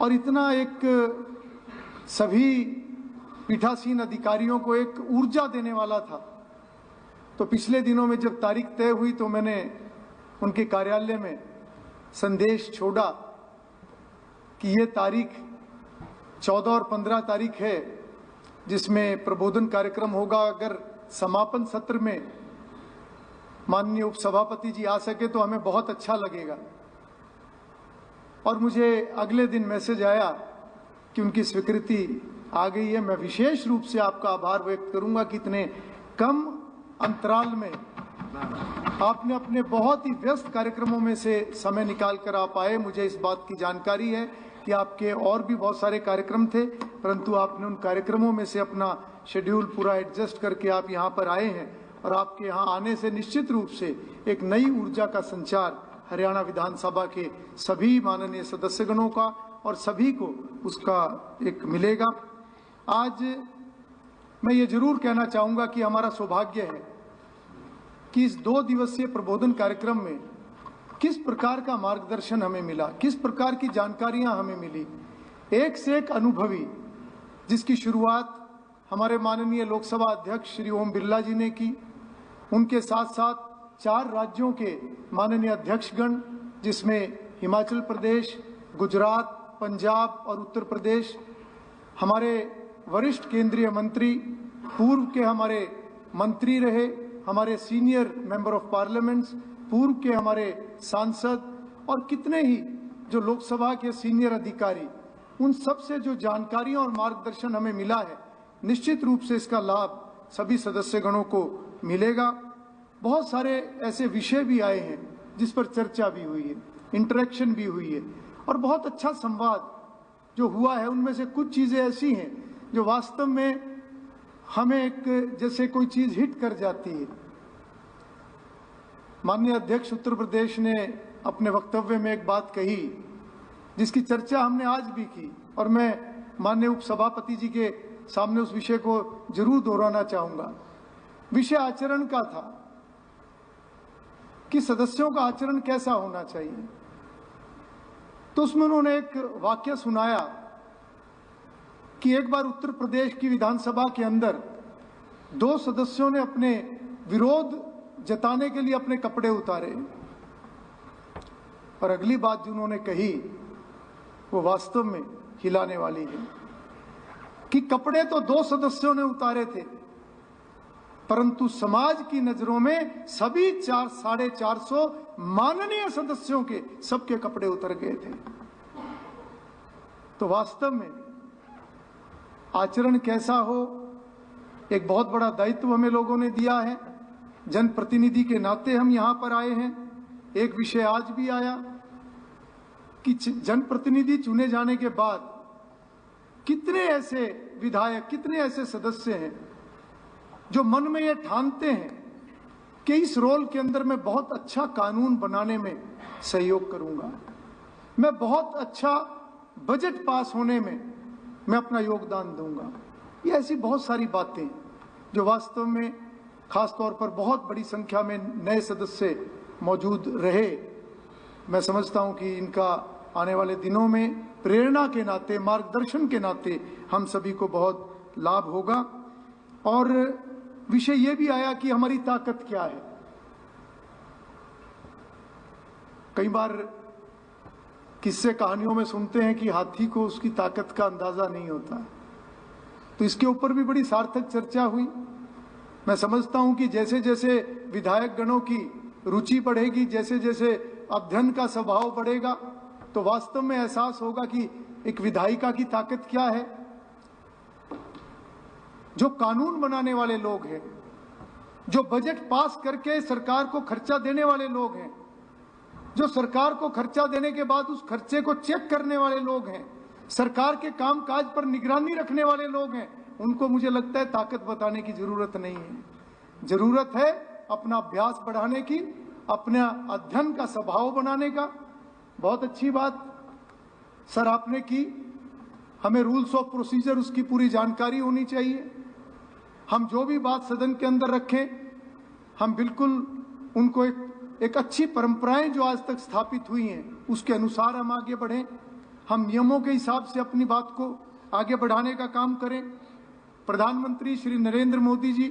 और इतना एक सभी पीठासीन अधिकारियों को एक ऊर्जा देने वाला था। तो पिछले दिनों में जब तारीख तय हुई तो मैंने उनके कार्यालय में संदेश छोड़ा कि ये तारीख 14 और 15 तारीख है जिसमें प्रबोधन कार्यक्रम होगा। अगर समापन सत्र में माननीय उपसभापति जी आ सके तो हमें बहुत अच्छा लगेगा। और मुझे अगले दिन मैसेज आया कि उनकी स्वीकृति आ गई है। मैं विशेष रूप से आपका आभार व्यक्त करूंगा कि इतने कम अंतराल में आपने अपने बहुत ही व्यस्त कार्यक्रमों में से समय निकाल कर आप आए। मुझे इस बात की जानकारी है कि आपके और भी बहुत सारे कार्यक्रम थे, परंतु आपने उन कार्यक्रमों में से अपना शेड्यूल पूरा एडजस्ट करके आप यहाँ पर आए हैं। और आपके यहाँ आने से निश्चित रूप से एक नई ऊर्जा का संचार हरियाणा विधानसभा के सभी माननीय सदस्यगणों का और सभी को उसका एक मिलेगा। आज मैं ये जरूर कहना चाहूँगा कि हमारा सौभाग्य है कि इस 2 दिवसीय प्रबोधन कार्यक्रम में किस प्रकार का मार्गदर्शन हमें मिला, किस प्रकार की जानकारियां हमें मिली। एक से एक अनुभवी, जिसकी शुरुआत हमारे माननीय लोकसभा अध्यक्ष श्री ओम बिरला जी ने की। उनके साथ साथ 4 राज्यों के माननीय अध्यक्षगण, जिसमें हिमाचल प्रदेश, गुजरात, पंजाब और उत्तर प्रदेश, हमारे वरिष्ठ केंद्रीय मंत्री, पूर्व के हमारे मंत्री रहे, हमारे सीनियर मेंबर ऑफ पार्लियामेंट्स, पूर्व के हमारे सांसद और कितने ही जो लोकसभा के सीनियर अधिकारी, उन सब से जो जानकारियां और मार्गदर्शन हमें मिला है, निश्चित रूप से इसका लाभ सभी सदस्यगणों को मिलेगा। बहुत सारे ऐसे विषय भी आए हैं जिस पर चर्चा भी हुई है, इंटरेक्शन भी हुई है और बहुत अच्छा संवाद जो हुआ है। उनमें से कुछ चीजें ऐसी हैं जो वास्तव में हमें एक जैसे कोई चीज हिट कर जाती है। माननीय अध्यक्ष उत्तर प्रदेश ने अपने वक्तव्य में एक बात कही जिसकी चर्चा हमने आज भी की, और मैं माननीय उपसभापति जी के सामने उस विषय को जरूर दोहराना चाहूंगा। विषय आचरण का था कि सदस्यों का आचरण कैसा होना चाहिए। तो उसमें उन्होंने एक वाक्य सुनाया कि एक बार उत्तर प्रदेश की विधानसभा के अंदर 2 सदस्यों ने अपने विरोध जताने के लिए अपने कपड़े उतारे, और अगली बात जो उन्होंने कही वो वास्तव में हिलाने वाली है कि कपड़े तो 2 सदस्यों ने उतारे थे, परंतु समाज की नजरों में सभी 450 माननीय सदस्यों के सबके कपड़े उतर गए थे। तो वास्तव में आचरण कैसा हो, एक बहुत बड़ा दायित्व हमें लोगों ने दिया है। जनप्रतिनिधि के नाते हम यहाँ पर आए हैं। एक विषय आज भी आया कि जनप्रतिनिधि चुने जाने के बाद कितने ऐसे विधायक, कितने ऐसे सदस्य हैं जो मन में ये ठानते हैं कि इस रोल के अंदर मैं बहुत अच्छा कानून बनाने में सहयोग करूंगा, मैं बहुत अच्छा बजट पास होने में मैं अपना योगदान दूंगा। ये ऐसी बहुत सारी बातें जो वास्तव में खास तौर पर बहुत बड़ी संख्या में नए सदस्य मौजूद रहे। मैं समझता हूं कि इनका आने वाले दिनों में प्रेरणा के नाते, मार्गदर्शन के नाते हम सभी को बहुत लाभ होगा। और विषय ये भी आया कि हमारी ताकत क्या है। कई बार किस्से कहानियों में सुनते हैं कि हाथी को उसकी ताकत का अंदाजा नहीं होता, तो इसके ऊपर भी बड़ी सार्थक चर्चा हुई। मैं समझता हूं कि जैसे जैसे विधायक गणों की रुचि बढ़ेगी, जैसे जैसे अध्ययन का स्वभाव बढ़ेगा, तो वास्तव में एहसास होगा कि एक विधायिका की ताकत क्या है। जो कानून बनाने वाले लोग हैं, जो बजट पास करके सरकार को खर्चा देने वाले लोग हैं, जो सरकार को खर्चा देने के बाद उस खर्चे को चेक करने वाले लोग हैं, सरकार के कामकाज पर निगरानी रखने वाले लोग हैं, उनको मुझे लगता है ताकत बताने की जरूरत नहीं है। जरूरत है अपना अभ्यास बढ़ाने की, अपना अध्ययन का स्वभाव बनाने का। बहुत अच्छी बात सर आपने की। हमें रूल्स ऑफ प्रोसीजर, उसकी पूरी जानकारी होनी चाहिए। हम जो भी बात सदन के अंदर रखें, हम बिल्कुल उनको एक अच्छी परंपराएं जो आज तक स्थापित हुई हैं उसके अनुसार हम आगे बढ़ें। हम नियमों के हिसाब से अपनी बात को आगे बढ़ाने का काम करें। प्रधानमंत्री श्री नरेंद्र मोदी जी,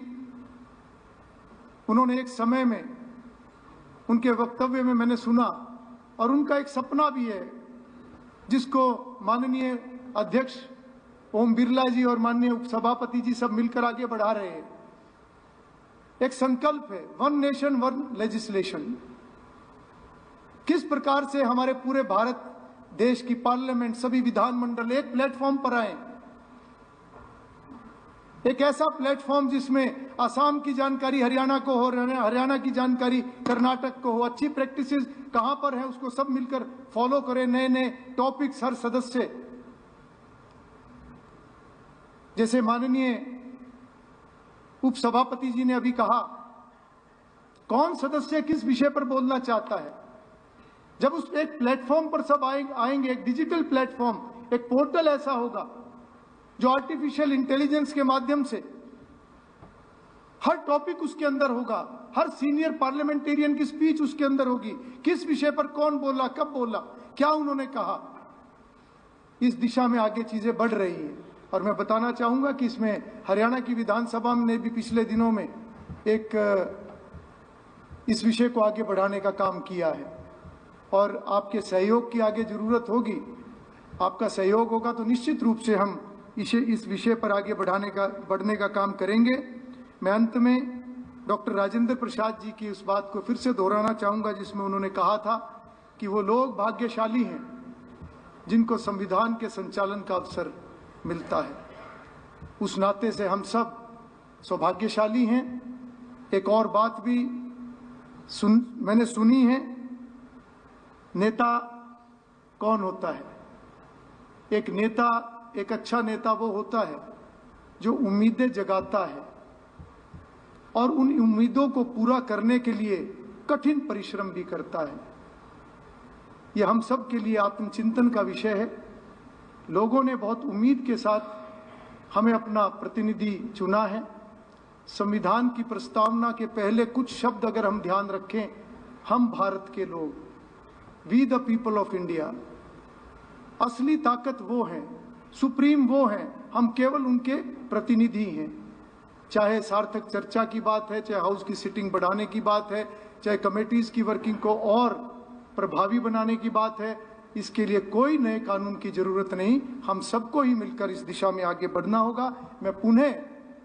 उन्होंने एक समय में, उनके वक्तव्य में मैंने सुना, और उनका एक सपना भी है जिसको माननीय अध्यक्ष ओम बिरला जी और माननीय उपसभापति जी सब मिलकर आगे बढ़ा रहे हैं। एक संकल्प है, वन नेशन वन लेजिस्लेशन। किस प्रकार से हमारे पूरे भारत देश की पार्लियामेंट, सभी विधानमंडल एक प्लेटफॉर्म पर आए, एक ऐसा प्लेटफॉर्म जिसमें असम की जानकारी हरियाणा को हो, हरियाणा की जानकारी कर्नाटक को हो, अच्छी प्रैक्टिसेस कहां पर है उसको सब मिलकर फॉलो करें, नए नए टॉपिक्स हर सदस्य, जैसे माननीय उपसभापति जी ने अभी कहा, कौन सदस्य किस विषय पर बोलना चाहता है। जब उस एक प्लेटफॉर्म पर सब आएंगे, एक डिजिटल प्लेटफॉर्म, एक पोर्टल ऐसा होगा जो आर्टिफिशियल इंटेलिजेंस के माध्यम से हर टॉपिक उसके अंदर होगा, हर सीनियर पार्लियामेंटेरियन की स्पीच उसके अंदर होगी, किस विषय पर कौन बोला, कब बोला, क्या उन्होंने कहा। इस दिशा में आगे चीजें बढ़ रही हैं। और मैं बताना चाहूंगा कि इसमें हरियाणा की विधानसभा ने भी पिछले दिनों में एक इस विषय को आगे बढ़ाने का काम किया है, और आपके सहयोग की आगे जरूरत होगी। आपका सहयोग होगा तो निश्चित रूप से हम इस विषय पर आगे बढ़ने का काम करेंगे। मैं अंत में डॉक्टर राजेंद्र प्रसाद जी की उस बात को फिर से दोहराना चाहूंगा जिसमें उन्होंने कहा था कि वो लोग भाग्यशाली हैं जिनको संविधान के संचालन का अवसर मिलता है। उस नाते से हम सब सौभाग्यशाली हैं। एक और बात भी मैंने सुनी है, नेता कौन होता है? एक नेता, एक अच्छा नेता वो होता है जो उम्मीदें जगाता है और उन उम्मीदों को पूरा करने के लिए कठिन परिश्रम भी करता है। यह हम सब के लिए आत्मचिंतन का विषय है। लोगों ने बहुत उम्मीद के साथ हमें अपना प्रतिनिधि चुना है। संविधान की प्रस्तावना के पहले कुछ शब्द अगर हम ध्यान रखें, हम भारत के लोग, we the people of India, असली ताकत वो है, सुप्रीम वो हैं, हम केवल उनके प्रतिनिधि हैं। चाहे सार्थक चर्चा की बात है, चाहे हाउस की सिटिंग बढ़ाने की बात है, चाहे कमेटीज की वर्किंग को और प्रभावी बनाने की बात है, इसके लिए कोई नए कानून की जरूरत नहीं। हम सबको ही मिलकर इस दिशा में आगे बढ़ना होगा। मैं पुनः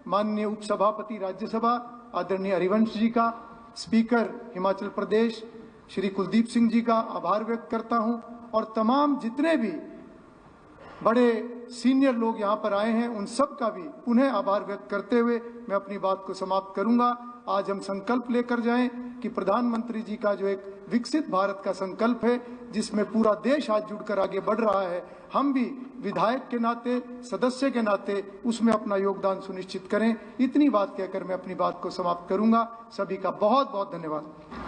माननीय उपसभापति राज्यसभा आदरणीय हरिवंश जी का, स्पीकर हिमाचल प्रदेश श्री कुलदीप सिंह जी का आभार व्यक्त करता हूं, और तमाम जितने भी बड़े सीनियर लोग यहाँ पर आए हैं, उन सब का भी पुनः आभार व्यक्त करते हुए मैं अपनी बात को समाप्त करूंगा। आज हम संकल्प लेकर जाएं कि प्रधानमंत्री जी का जो एक विकसित भारत का संकल्प है, जिसमें पूरा देश आज जुड़कर आगे बढ़ रहा है, हम भी विधायक के नाते, सदस्य के नाते उसमें अपना योगदान सुनिश्चित करें। इतनी बात कहकर मैं अपनी बात को समाप्त करूंगा। सभी का बहुत बहुत धन्यवाद।